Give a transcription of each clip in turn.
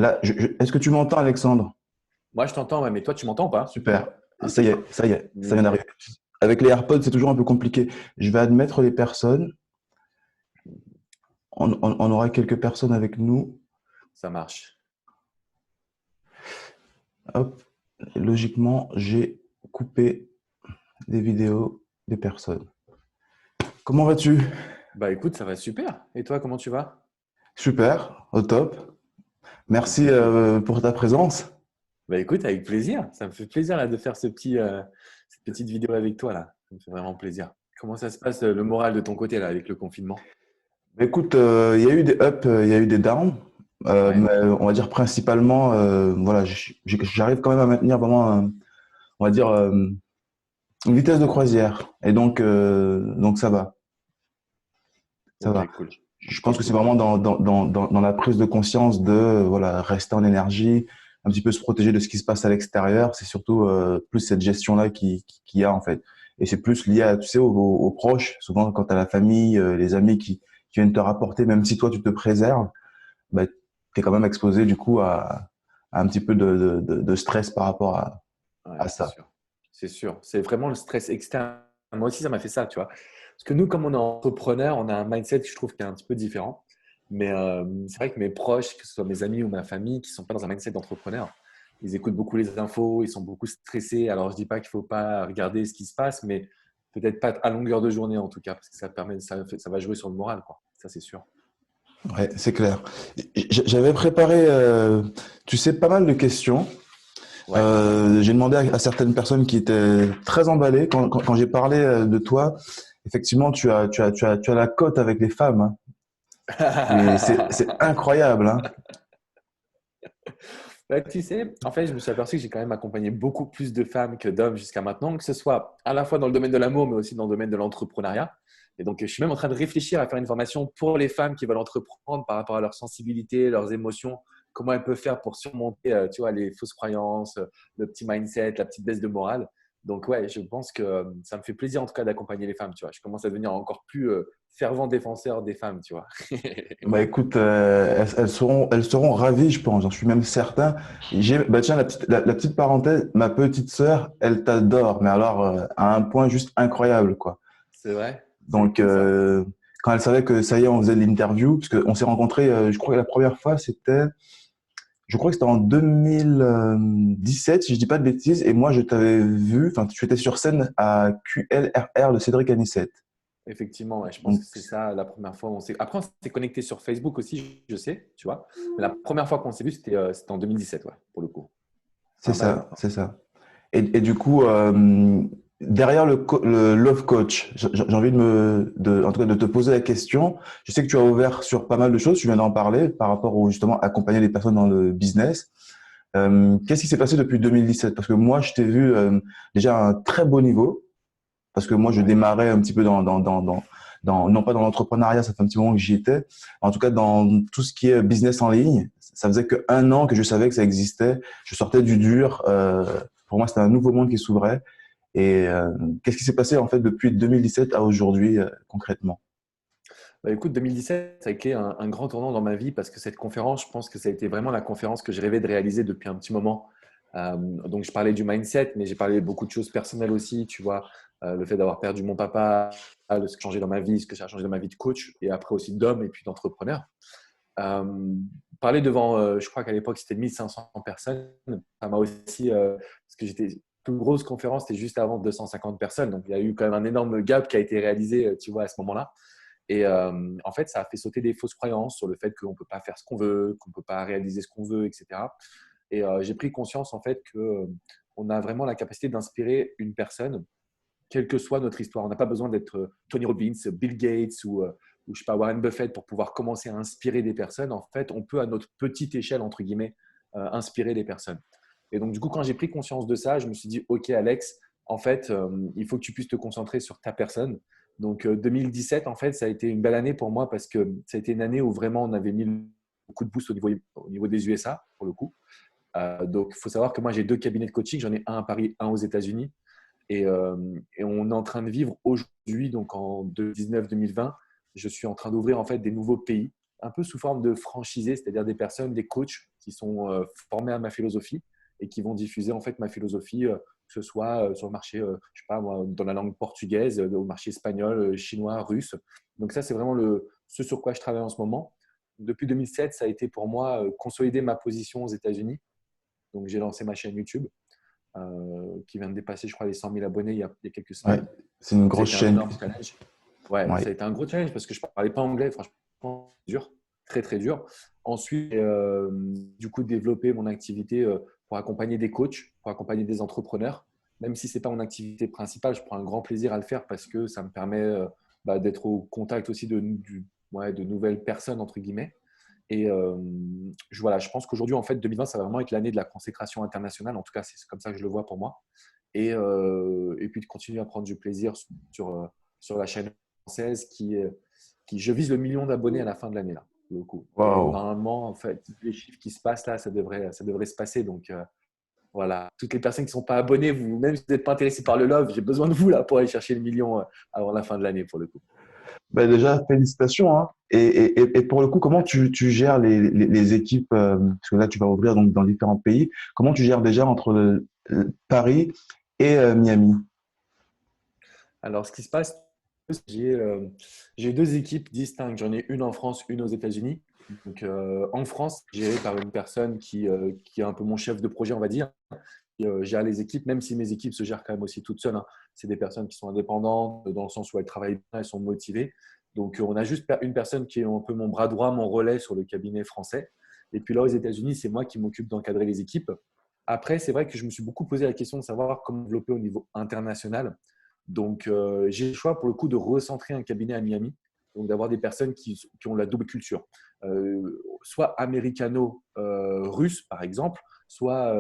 Là, est-ce que tu m'entends, Alexandre? Moi, je t'entends, ouais, mais toi, tu m'entends pas? Super. Ça y est, ça vient Nickel. d'arriver. Avec les AirPods, c'est toujours un peu compliqué. Je vais admettre les personnes. On aura quelques personnes avec nous. Ça marche. Hop. Logiquement, j'ai coupé des vidéos des personnes. Comment vas-tu? Bah écoute, ça va super. Et toi, comment tu vas? Super, au top. Merci Écoute, pour ta présence. bah écoute, avec plaisir. Ça me fait plaisir là, de faire cette petite vidéo avec toi là. Ça me fait vraiment plaisir. Comment ça se passe le moral de ton côté là avec le confinement? Écoute, il y a eu des ups, il y a eu des downs, Ouais, mais on va dire principalement, voilà, j'arrive quand même à maintenir vraiment, on va dire, une vitesse de croisière. Et donc ça va, ça va. ok, cool. Je pense Cool, que c'est cool. vraiment dans la prise de conscience de voilà, rester en énergie, un petit peu se protéger de ce qui se passe à l'extérieur. C'est surtout plus cette gestion-là qui y a en fait. Et c'est plus lié à, tu sais, aux proches. Souvent, quand tu as la famille, les amis qui viennent te rapporter, même si toi tu te préserves, bah, tu es quand même exposé du coup à un petit peu de stress par rapport Ouais, à c'est ça. sûr. C'est sûr. C'est vraiment le stress externe. Moi aussi, ça m'a fait ça, tu vois. Parce que nous, comme on est entrepreneur, on a un mindset que je trouve qui est un petit peu différent. Mais c'est vrai que mes proches, que ce soit mes amis ou ma famille, qui ne sont pas dans un mindset d'entrepreneur, ils écoutent beaucoup les infos, ils sont beaucoup stressés. Alors, je ne dis pas qu'il ne faut pas regarder ce qui se passe, mais peut-être pas à longueur de journée en tout cas, parce que ça va jouer sur le moral, quoi. Ça, c'est sûr. Ouais, c'est clair. J'avais préparé, tu sais, pas mal de questions. Ouais. J'ai demandé à certaines personnes qui étaient très emballées quand j'ai parlé de toi. Effectivement, tu as la cote avec les femmes, hein. Et c'est incroyable, hein. Bah, tu sais, en fait, je me suis aperçu que j'ai quand même accompagné beaucoup plus de femmes que d'hommes jusqu'à maintenant, que ce soit à la fois dans le domaine de l'amour, mais aussi dans le domaine de l'entrepreneuriat. Et donc, je suis même en train de réfléchir à faire une formation pour les femmes qui veulent entreprendre par rapport à leur sensibilité, leurs émotions, comment elles peuvent faire pour surmonter, tu vois, les fausses croyances, le petit mindset, la petite baisse de morale. Donc, ouais, je pense que ça me fait plaisir en tout cas d'accompagner les femmes, tu vois. Je commence à devenir encore plus fervent défenseur des femmes, tu vois. Bah écoute, elles seront ravies, je pense. J'en suis même certain. Bah tiens, la petite parenthèse, ma petite sœur, elle t'adore, mais alors à un point juste incroyable, quoi. C'est vrai, c'est Donc, cool ça. quand elle savait que ça y est, on faisait l'interview, parce qu'on s'est rencontrés, je crois que la première fois, je crois que c'était en 2017, si je dis pas de bêtises, et moi, je t'avais vu, enfin, tu étais sur scène à QLRR de Cédric Anissette. Effectivement, ouais, je pense Donc, que c'est ça la première fois où on s'est. Après, on s'est connecté sur Facebook aussi, je sais, tu vois. Mais la première fois qu'on s'est vu, c'était en 2017, ouais, pour le coup. C'est c'est un bail. ça, c'est ça. Et du coup, derrière le Love Coach, j'ai envie en tout cas, de te poser la question. Je sais que tu as ouvert sur pas mal de choses, tu viens d'en parler par rapport au justement accompagner les personnes dans le business. Qu'est-ce qui s'est passé depuis 2017? Parce que moi, je t'ai vu déjà à un très beau niveau, parce que moi, je Ouais. démarrais un petit peu non pas dans l'entrepreneuriat, ça fait un petit moment que j'y étais, en tout cas dans tout ce qui est business en ligne. Ça faisait que 1 an que je savais que ça existait. Je sortais du dur. Pour moi, c'était un nouveau monde qui s'ouvrait. Et qu'est-ce qui s'est passé en fait depuis 2017 à aujourd'hui concrètement? Bah, écoute, 2017, ça a été un grand tournant dans ma vie parce que cette conférence, je pense que ça a été vraiment la conférence que je rêvais de réaliser depuis un petit moment. Donc, je parlais du mindset, mais j'ai parlé beaucoup de choses personnelles aussi, tu vois, le fait d'avoir perdu mon papa, ce qui a changé dans ma vie, ce que ça a changé dans ma vie de coach et après aussi d'homme et puis d'entrepreneur. Euh, Parler devant, je crois qu'à l'époque, c'était 1500 personnes. Ça m'a aussi, parce que j'étais, plus grosse conférence, c'était juste avant 250 personnes. Donc, il y a eu quand même un énorme gap qui a été réalisé, tu vois, à ce moment-là. Et en fait, ça a fait sauter des fausses croyances sur le fait qu'on ne peut pas faire ce qu'on veut, qu'on ne peut pas réaliser ce qu'on veut, etc. Et j'ai pris conscience, en fait, qu'on a vraiment la capacité d'inspirer une personne quelle que soit notre histoire. On n'a pas besoin d'être Tony Robbins, Bill Gates ou je sais pas, Warren Buffett pour pouvoir commencer à inspirer des personnes. En fait, on peut à notre petite échelle, entre guillemets, inspirer des personnes. Et donc, du coup, quand j'ai pris conscience de ça, je me suis dit, OK, Alex, en fait, il faut que tu puisses te concentrer sur ta personne. Donc, 2017, en fait, ça a été une belle année pour moi parce que ça a été une année où vraiment on avait mis beaucoup de boost au niveau des USA, pour le coup. Donc, il faut savoir que moi, j'ai 2 cabinets de coaching. J'en ai un à Paris, un aux États-Unis. Et on est en train de vivre aujourd'hui, donc en 2019-2020, je suis en train d'ouvrir en fait des nouveaux pays, un peu sous forme de franchisés, c'est-à-dire des personnes, des coachs qui sont formés à ma philosophie et qui vont diffuser en fait ma philosophie, que ce soit sur le marché, je sais pas moi, dans la langue portugaise, au marché espagnol, chinois, russe. Donc ça, c'est vraiment ce sur quoi je travaille en ce moment. Depuis 2007, ça a été pour moi consolider ma position aux États-Unis. Donc j'ai lancé ma chaîne YouTube qui vient de dépasser, je crois, les 100 000 abonnés il y a quelques Ouais, semaines. c'est une Donc ça a grosse été un chaîne. énorme challenge. Ouais, Ouais. ça a été un gros challenge parce que je ne parlais pas anglais, franchement, dur, très très dur. Ensuite, du coup, développer mon activité pour accompagner des coachs, pour accompagner des entrepreneurs. Même si ce n'est pas mon activité principale, je prends un grand plaisir à le faire parce que ça me permet d'être au contact aussi de nouvelles personnes, entre guillemets. Et voilà, je pense qu'aujourd'hui, en fait, 2020, ça va vraiment être l'année de la consécration internationale. En tout cas, c'est comme ça que je le vois pour moi. Et puis de continuer à prendre du plaisir sur la chaîne française qui je vise le million d'abonnés à la fin de l'année là, pour le coup. Et Waouh. normalement, en fait, les chiffres qui se passent là, ça devrait se passer. Donc voilà, toutes les personnes qui ne sont pas abonnées, vous, même si vous n'êtes pas intéressés par le love, j'ai besoin de vous là pour aller chercher le million avant la fin de l'année pour le coup. Ben déjà, félicitations, hein. Et pour le coup, comment tu gères les équipes, parce que là, tu vas ouvrir donc dans différents pays. Comment tu gères déjà entre Paris et Miami? Alors, ce qui se passe, j'ai deux équipes distinctes. J'en ai une en France, une aux États-Unis. Donc, en France, gérée par une personne qui est un peu mon chef de projet, on va dire. Gère les équipes, même si mes équipes se gèrent quand même aussi toutes seules, hein. C'est des personnes qui sont indépendantes dans le sens où elles travaillent bien, elles sont motivées. Donc, on a juste une personne qui est un peu mon bras droit, mon relais sur le cabinet français. Et puis là, aux États-Unis, c'est moi qui m'occupe d'encadrer les équipes. Après, c'est vrai que je me suis beaucoup posé la question de savoir comment développer au niveau international. Donc, j'ai le choix pour le coup de recentrer un cabinet à Miami, donc d'avoir des personnes qui ont la double culture, soit américano-russe par exemple, soit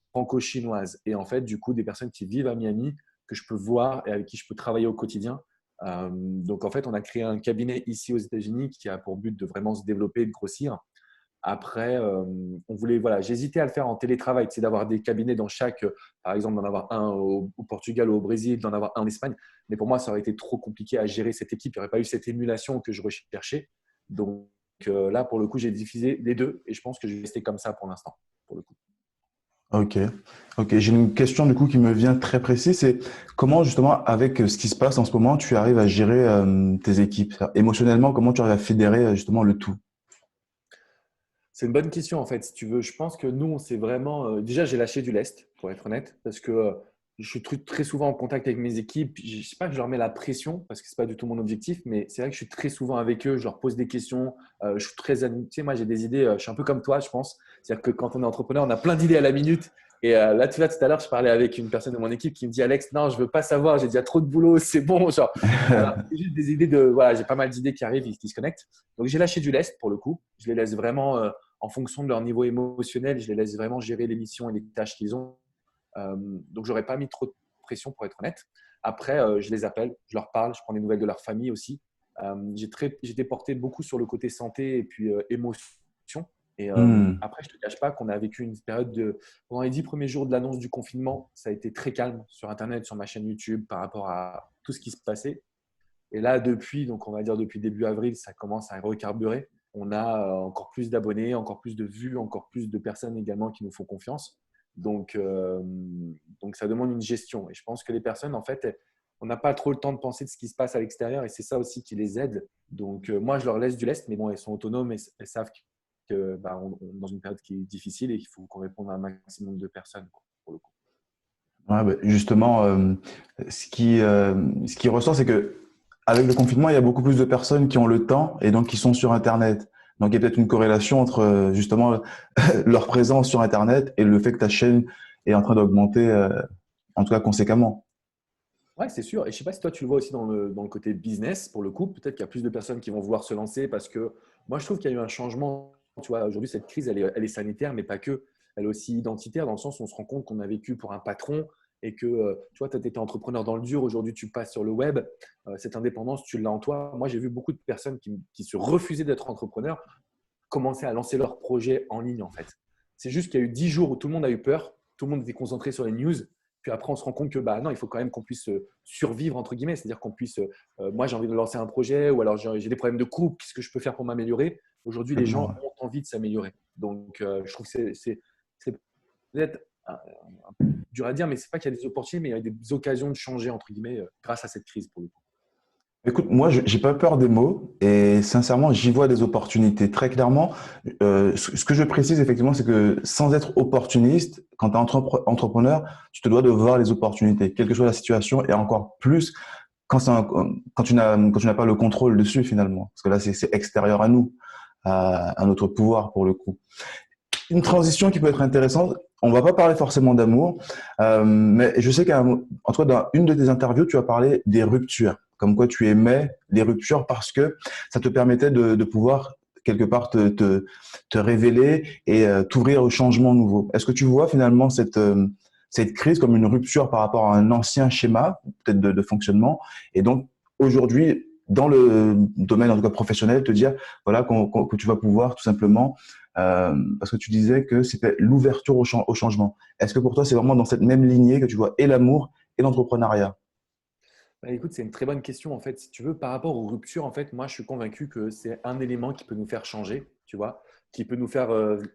franco-chinoise. Et en fait, du coup, des personnes qui vivent à Miami, que je peux voir et avec qui je peux travailler au quotidien. Donc, en fait, on a créé un cabinet ici aux États-Unis qui a pour but de vraiment se développer et de grossir. Après, voilà, j'hésitais à le faire en télétravail, c'est d'avoir des cabinets dans chaque, par exemple, d'en avoir un au Portugal ou au Brésil, d'en avoir un en Espagne. Mais pour moi, ça aurait été trop compliqué à gérer cette équipe. Il n'y aurait pas eu cette émulation que je recherchais. Donc là, pour le coup, j'ai diffusé les deux et je pense que je vais rester comme ça pour l'instant, pour le coup. Ok, ok. J'ai une question du coup qui me vient très précise. C'est comment justement, avec ce qui se passe en ce moment, tu arrives à gérer tes équipes? Émotionnellement, comment tu arrives à fédérer justement le tout? C'est une bonne question en fait, si tu veux. Je pense que nous, on s'est vraiment. Déjà, j'ai lâché du lest, pour être honnête, parce que je suis très souvent en contact avec mes équipes. Je ne sais pas que je leur mets la pression, parce que ce n'est pas du tout mon objectif, mais c'est vrai que je suis très souvent avec eux. Je leur pose des questions. Je suis très. Tu sais, moi, j'ai des idées. Je suis un peu comme toi, je pense. C'est-à-dire que quand on est entrepreneur, on a plein d'idées à la minute. Et là, tu vois, tout à l'heure, je parlais avec une personne de mon équipe qui me dit Alex, non, je ne veux pas savoir, j'ai déjà trop de boulot, c'est bon. Genre, voilà, c'est juste des idées de. Voilà, j'ai pas mal d'idées qui arrivent et qui se connectent. Donc, j'ai lâché du lest pour le coup. Je les laisse vraiment. En fonction de leur niveau émotionnel, je les laisse vraiment gérer les missions et les tâches qu'ils ont. Donc, je n'aurais pas mis trop de pression pour être honnête. Après, je les appelle, je leur parle, je prends des nouvelles de leur famille aussi. J'ai été porté beaucoup sur le côté santé et puis émotion. Et Hmm. après, je ne te cache pas qu'on a vécu une période de… Pendant les 10 premiers jours de l'annonce du confinement, ça a été très calme sur Internet, sur ma chaîne YouTube par rapport à tout ce qui se passait. Et là, depuis, donc on va dire depuis début avril, ça commence à recarburer. On a encore plus d'abonnés, encore plus de vues, encore plus de personnes également qui nous font confiance. Donc, ça demande une gestion. Et je pense que les personnes, en fait, on n'a pas trop le temps de penser de ce qui se passe à l'extérieur et c'est ça aussi qui les aide. Donc, moi, je leur laisse du lest, mais bon, elles sont autonomes et elles savent que on est dans une période qui est difficile et qu'il faut qu'on réponde à un maximum de personnes, quoi, pour le coup. Ouais, bah, justement, ce qui ressort, c'est que avec le confinement, il y a beaucoup plus de personnes qui ont le temps et donc qui sont sur Internet. Donc, il y a peut-être une corrélation entre justement leur présence sur Internet et le fait que ta chaîne est en train d'augmenter, en tout cas conséquemment. Ouais, c'est sûr. Et je ne sais pas si toi, tu le vois aussi dans le côté business, pour le coup. Peut-être qu'il y a plus de personnes qui vont vouloir se lancer parce que moi, je trouve qu'il y a eu un changement. Tu vois, aujourd'hui, cette crise, elle est sanitaire, mais pas que. Elle est aussi identitaire dans le sens où on se rend compte qu'on a vécu pour un patron et que, tu vois, tu as été entrepreneur dans le dur. Aujourd'hui, tu passes sur le web. Cette indépendance, tu l'as en toi. Moi, j'ai vu beaucoup de personnes qui se refusaient d'être entrepreneurs commencer à lancer leurs projets en ligne, en fait. C'est juste qu'il y a eu 10 jours où tout le monde a eu peur. Tout le monde était concentré sur les news. Puis après, on se rend compte que bah non, il faut quand même qu'on puisse survivre entre guillemets, c'est-à-dire qu'on puisse. Moi, j'ai envie de lancer un projet ou alors j'ai des problèmes de couple. Qu'est-ce que je peux faire pour m'améliorer? Aujourd'hui, les gens Absolument. ont envie de s'améliorer. Donc, je trouve que c'est peut-être un peu dur à dire, mais c'est pas qu'il y a des opportunités, mais il y a des occasions de changer, entre guillemets, grâce à cette crise, pour le coup. Écoute, moi, j'ai pas peur des mots et sincèrement, j'y vois des opportunités. Très clairement, ce que je précise effectivement, c'est que sans être opportuniste, quand tu es entrepreneur, tu te dois de voir les opportunités, quelle que soit la situation, et encore plus quand tu n'as pas le contrôle dessus finalement, parce que là, c'est extérieur à nous, à notre pouvoir pour le coup. Une transition qui peut être intéressante. On va pas parler forcément d'amour, mais je sais qu'en tout cas, dans une de tes interviews, tu as parlé des ruptures, comme quoi tu aimais les ruptures parce que ça te permettait de pouvoir quelque part te révéler et t'ouvrir au changement nouveau. Est-ce que tu vois finalement cette crise comme une rupture par rapport à un ancien schéma, peut-être de fonctionnement, et donc aujourd'hui, dans le domaine en tout cas professionnel, te dire voilà que tu vas pouvoir tout simplement parce que tu disais que c'était l'ouverture au changement. Est-ce que pour toi, c'est vraiment dans cette même lignée que tu vois et l'amour et l'entrepreneuriat? Bah, écoute, c'est une très bonne question. En fait, si tu veux, par rapport aux ruptures, en fait, moi, je suis convaincu que c'est un élément qui peut nous faire changer, tu vois, qui peut nous faire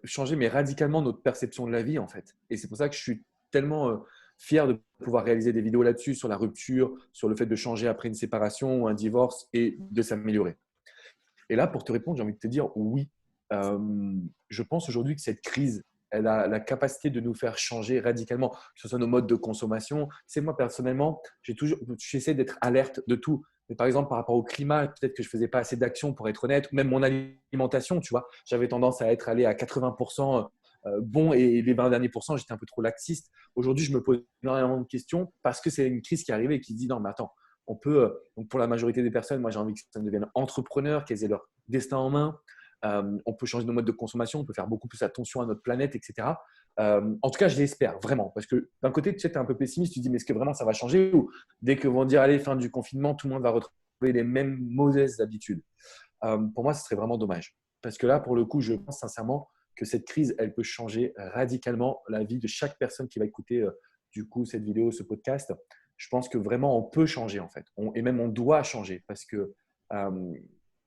changer, mais radicalement notre perception de la vie, en fait. Et c'est pour ça que je suis tellement fier de pouvoir réaliser des vidéos là-dessus, sur la rupture, sur le fait de changer après une séparation ou un divorce et de s'améliorer. Et là, pour te répondre, j'ai envie de te dire oui. Je pense aujourd'hui que cette crise, elle a la capacité de nous faire changer radicalement, que ce soit nos modes de consommation. C'est moi, personnellement, j'essaie d'être alerte de tout. Mais par exemple, par rapport au climat, peut-être que je ne faisais pas assez d'actions pour être honnête, ou même mon alimentation, tu vois. J'avais tendance à être allé à 80% bon et les 20 derniers pourcents, j'étais un peu trop laxiste. Aujourd'hui, je me pose énormément de questions parce que c'est une crise qui est arrivée et qui se dit non, mais attends, on peut, donc pour la majorité des personnes, moi j'ai envie que ça devienne entrepreneurs, qu'elles aient leur destin en main. On peut changer nos modes de consommation, on peut faire beaucoup plus attention à notre planète, etc. En tout cas, je l'espère vraiment. Parce que d'un côté, tu sais, es un peu pessimiste, tu te dis, mais est-ce que vraiment ça va changer? Ou dès que vont dire, allez, fin du confinement, tout le monde va retrouver les mêmes mauvaises habitudes. Pour moi, ce serait vraiment dommage. Parce que là, pour le coup, je pense sincèrement que cette crise, elle peut changer radicalement la vie de chaque personne qui va écouter du coup cette vidéo, ce podcast. Je pense que vraiment, on peut changer en fait. Et même on doit changer parce que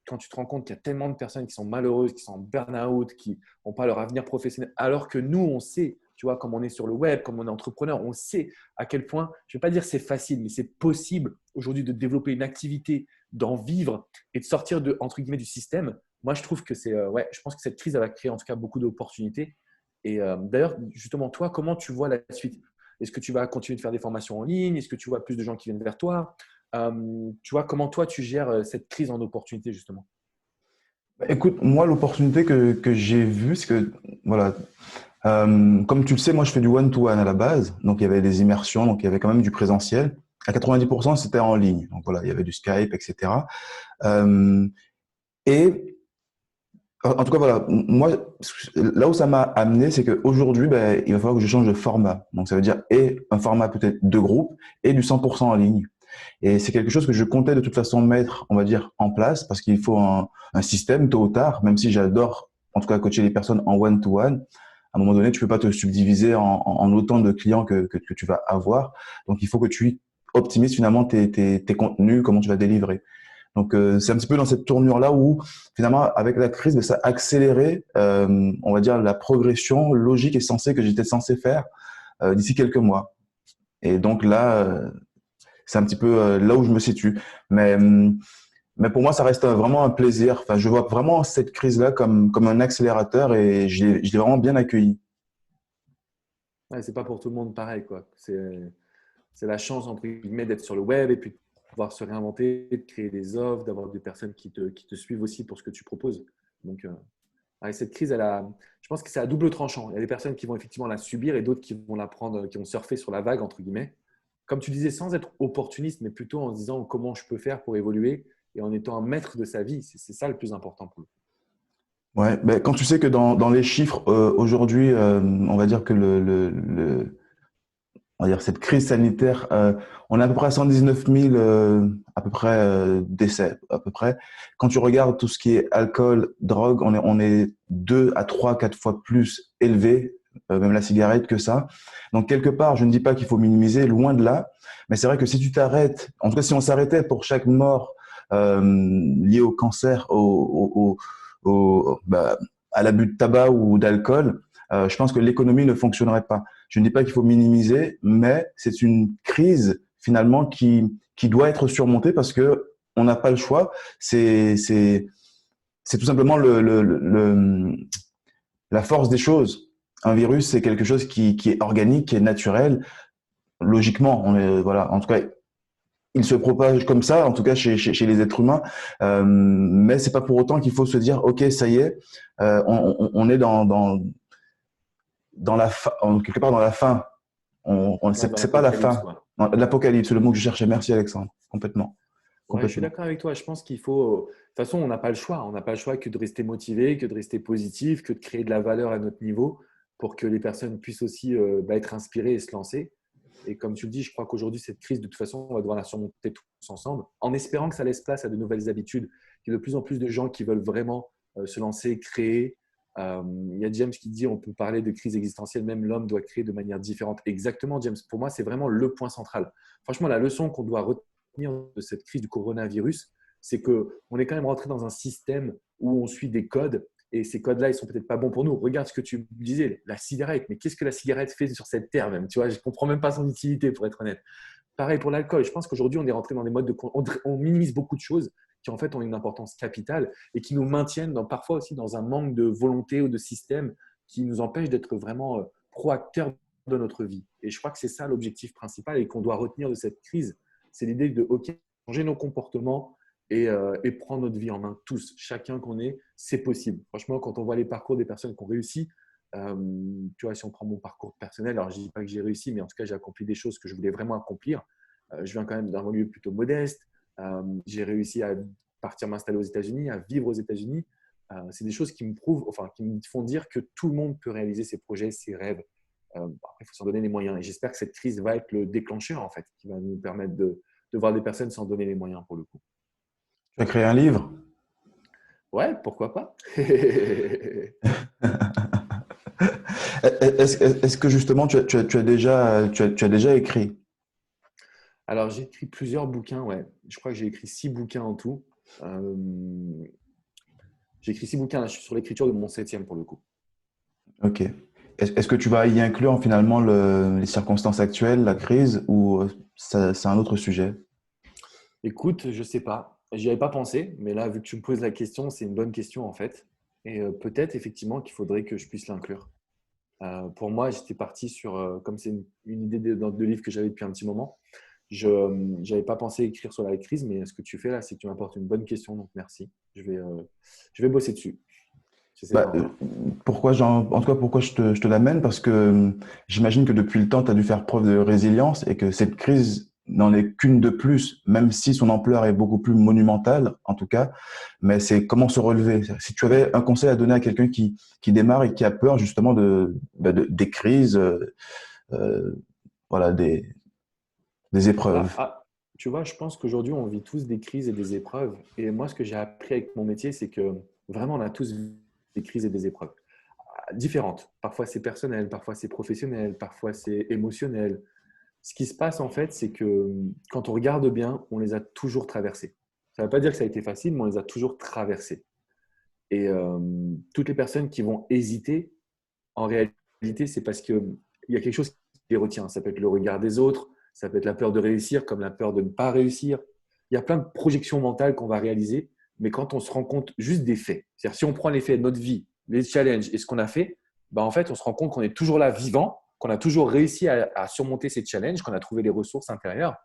quand tu te rends compte qu'il y a tellement de personnes qui sont malheureuses, qui sont en burn-out, qui n'ont pas leur avenir professionnel, alors que nous, on sait, tu vois, comme on est sur le web, comme on est entrepreneur, on sait à quel point, je ne vais pas dire c'est facile, mais c'est possible aujourd'hui de développer une activité, d'en vivre et de sortir de, entre guillemets, du système. Moi, je trouve que c'est, ouais, je pense que cette crise, elle va créer en tout cas beaucoup d'opportunités. Et d'ailleurs, justement, toi, comment tu vois la suite? Est-ce que tu vas continuer de faire des formations en ligne? Est-ce que tu vois plus de gens qui viennent vers toi? Tu vois, comment toi, tu gères cette crise en opportunité, justement? Écoute, moi, l'opportunité que j'ai vue, c'est que, voilà, comme tu le sais, moi, je fais du one-to-one à la base. Donc, il y avait des immersions, donc il y avait quand même du présentiel. À 90%, c'était en ligne. Donc, voilà, il y avait du Skype, etc. Euh, et en tout cas, voilà, moi, là où ça m'a amené, c'est qu'aujourd'hui, ben, il va falloir que je change de format. Donc, ça veut dire et un format peut-être de groupe et du 100% en ligne. Et c'est quelque chose que je comptais de toute façon mettre, on va dire, en place parce qu'il faut un système tôt ou tard, même si j'adore, en tout cas, coacher les personnes en one-to-one. À un moment donné, tu peux pas te subdiviser en autant de clients que tu vas avoir. Donc, il faut que tu optimises finalement tes contenus, comment tu vas délivrer. Donc, c'est un petit peu dans cette tournure-là où, finalement, avec la crise, ben, ça a accéléré, on va dire, la progression logique et sensée que j'étais censé faire d'ici quelques mois. Et donc là, c'est un petit peu là où je me situe. Mais, hum, mais pour moi, ça reste vraiment un plaisir. Enfin, je vois vraiment cette crise-là comme un accélérateur et je l'ai vraiment bien accueilli. Ouais, c'est pas pour tout le monde pareil, quoi. C'est la chance, entre guillemets, d'être sur le web et puis de pouvoir se réinventer, de créer des offres, d'avoir des personnes qui te suivent aussi pour ce que tu proposes. Donc, ouais, cette crise, je pense que c'est à double tranchant. Il y a des personnes qui vont effectivement la subir et d'autres qui vont la prendre, qui vont surfer sur la vague, entre guillemets. Comme tu disais, sans être opportuniste, mais plutôt en se disant comment je peux faire pour évoluer et en étant un maître de sa vie. C'est ça le plus important pour lui. Ouais, ben, quand tu sais que dans les chiffres, aujourd'hui, on va dire que on va dire cette crise sanitaire, on est à peu près à 119 000 à peu près décès à peu près. Quand tu regardes tout ce qui est alcool, drogue, on est 2 à 3, 4 fois plus élevé, même la cigarette que ça. Donc quelque part, je ne dis pas qu'il faut minimiser, loin de là, mais c'est vrai que si tu t'arrêtes, en tout cas si on s'arrêtait pour chaque mort liée au cancer, bah, à l'abus de tabac ou d'alcool, je pense que l'économie ne fonctionnerait pas. Je ne dis pas qu'il faut minimiser, mais c'est une crise finalement qui doit être surmontée parce que on n'a pas le choix. C'est tout simplement la force des choses. Un virus, c'est quelque chose qui est organique, qui est naturel. Logiquement, voilà. En tout cas, il se propage comme ça, en tout cas chez les êtres humains. Mais c'est pas pour autant qu'il faut se dire, ok, ça y est, on est dans la fin, quelque part dans la fin. Ouais, dans C'est pas la l'apocalypse, fin. quoi. L'apocalypse, c'est le mot que je cherchais. Merci Alexandre. Complètement, Ouais, je suis complètement. d'accord avec toi. Je pense qu'il faut. De toute façon, on n'a pas le choix. On n'a pas le choix que de rester motivé, que de rester positif, que de créer de la valeur à notre niveau pour que les personnes puissent aussi être inspirées et se lancer. Et comme tu le dis, je crois qu'aujourd'hui, cette crise, de toute façon, on va devoir la surmonter tous ensemble, en espérant que ça laisse place à de nouvelles habitudes, qu'il y ait de plus en plus de gens qui veulent vraiment se lancer, créer. Il y a James qui dit on peut parler de crise existentielle, même l'homme doit créer de manière différente. Exactement, James. Pour moi, c'est vraiment le point central. Franchement, la leçon qu'on doit retenir de cette crise du coronavirus, c'est qu'on est quand même rentré dans un système où on suit des codes et ces codes-là, ils sont peut-être pas bons pour nous. Regarde ce que tu disais, la cigarette. Mais qu'est-ce que la cigarette fait sur cette terre même? Tu vois, je comprends même pas son utilité, pour être honnête. Pareil pour l'alcool. Je pense qu'aujourd'hui, on est rentré dans des modes de. On minimise beaucoup de choses qui, en fait, ont une importance capitale et qui nous maintiennent parfois aussi dans un manque de volonté ou de système qui nous empêche d'être vraiment proacteurs de notre vie. Et je crois que c'est ça l'objectif principal et qu'on doit retenir de cette crise. C'est l'idée de, OK, changer nos comportements, et prendre notre vie en main tous, chacun qu'on est, c'est possible. Franchement, quand on voit les parcours des personnes qui ont réussi, tu vois, si on prend mon parcours personnel, alors je ne dis pas que j'ai réussi, mais en tout cas, j'ai accompli des choses que je voulais vraiment accomplir. Je viens quand même d'un milieu plutôt modeste. J'ai réussi à partir m'installer aux États-Unis, à vivre aux États-Unis. C'est des choses qui me prouvent, enfin, qui me font dire que tout le monde peut réaliser ses projets, ses rêves. Après, il faut s'en donner les moyens. Et j'espère que cette crise va être le déclencheur, en fait, qui va nous permettre de voir des personnes s'en donner les moyens pour le coup. Tu as créé un livre? Ouais, pourquoi pas. Est-ce que justement tu as déjà écrit? Alors, j'ai écrit plusieurs bouquins, ouais. Je crois que j'ai écrit 6 bouquins en tout. Euh, j'ai écrit 6 bouquins, là, je suis sur l'écriture de mon septième pour le coup. Ok. Est-ce que tu vas y inclure finalement les circonstances actuelles, la crise, ou c'est un autre sujet? Écoute, je sais pas. J'y avais pas pensé, mais là, vu que tu me poses la question, c'est une bonne question en fait. Et peut-être effectivement qu'il faudrait que je puisse l'inclure. Pour moi, j'étais parti sur, comme c'est une idée de livre que j'avais depuis un petit moment, je n'avais pas pensé écrire sur la crise, mais ce que tu fais là, c'est que tu m'apportes une bonne question, donc merci. Je vais bosser dessus. Je ne sais pas Bah, encore. en tout cas, pourquoi je te l'amène? Parce que j'imagine que depuis le temps, tu as dû faire preuve de résilience et que cette crise n'en est qu'une de plus, même si son ampleur est beaucoup plus monumentale, en tout cas. Mais c'est comment se relever. Si tu avais un conseil à donner à quelqu'un qui démarre et qui a peur justement des crises, euh, voilà, des Bah, épreuves. tu vois, je pense qu'aujourd'hui, on vit tous des crises et des épreuves. Et moi, ce que j'ai appris avec mon métier, c'est que vraiment, on a tous des crises et des épreuves différentes. Parfois, c'est personnel, parfois, c'est professionnel, parfois, c'est émotionnel. Ce qui se passe, en fait, c'est que quand on regarde bien, on les a toujours traversées. Ça ne veut pas dire que ça a été facile, mais on les a toujours traversées. Et toutes les personnes qui vont hésiter, en réalité, c'est parce qu'il y a quelque chose qui les retient. Ça peut être le regard des autres, ça peut être la peur de réussir comme la peur de ne pas réussir. Il y a plein de projections mentales qu'on va réaliser, mais quand on se rend compte juste des faits, c'est-à-dire si on prend les faits de notre vie, les challenges et ce qu'on a fait, bah en fait, on se rend compte qu'on est toujours là vivant, qu'on a toujours réussi à surmonter ces challenges, qu'on a trouvé les ressources intérieures.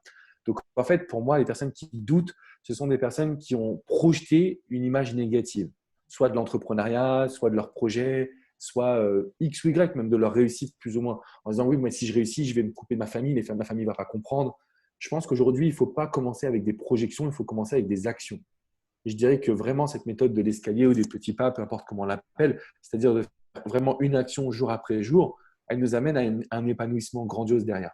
Donc, en fait, pour moi, les personnes qui doutent, ce sont des personnes qui ont projeté une image négative, soit de l'entrepreneuriat, soit de leur projet, soit X ou Y, même de leur réussite plus ou moins, en disant oui, mais si je réussis, je vais me couper de ma famille, ma famille ne va pas comprendre. Je pense qu'aujourd'hui, il ne faut pas commencer avec des projections, il faut commencer avec des actions. Et je dirais que vraiment, cette méthode de l'escalier ou des petits pas, peu importe comment on l'appelle, c'est-à-dire de faire vraiment une action jour après jour, elle nous amène à un épanouissement grandiose derrière.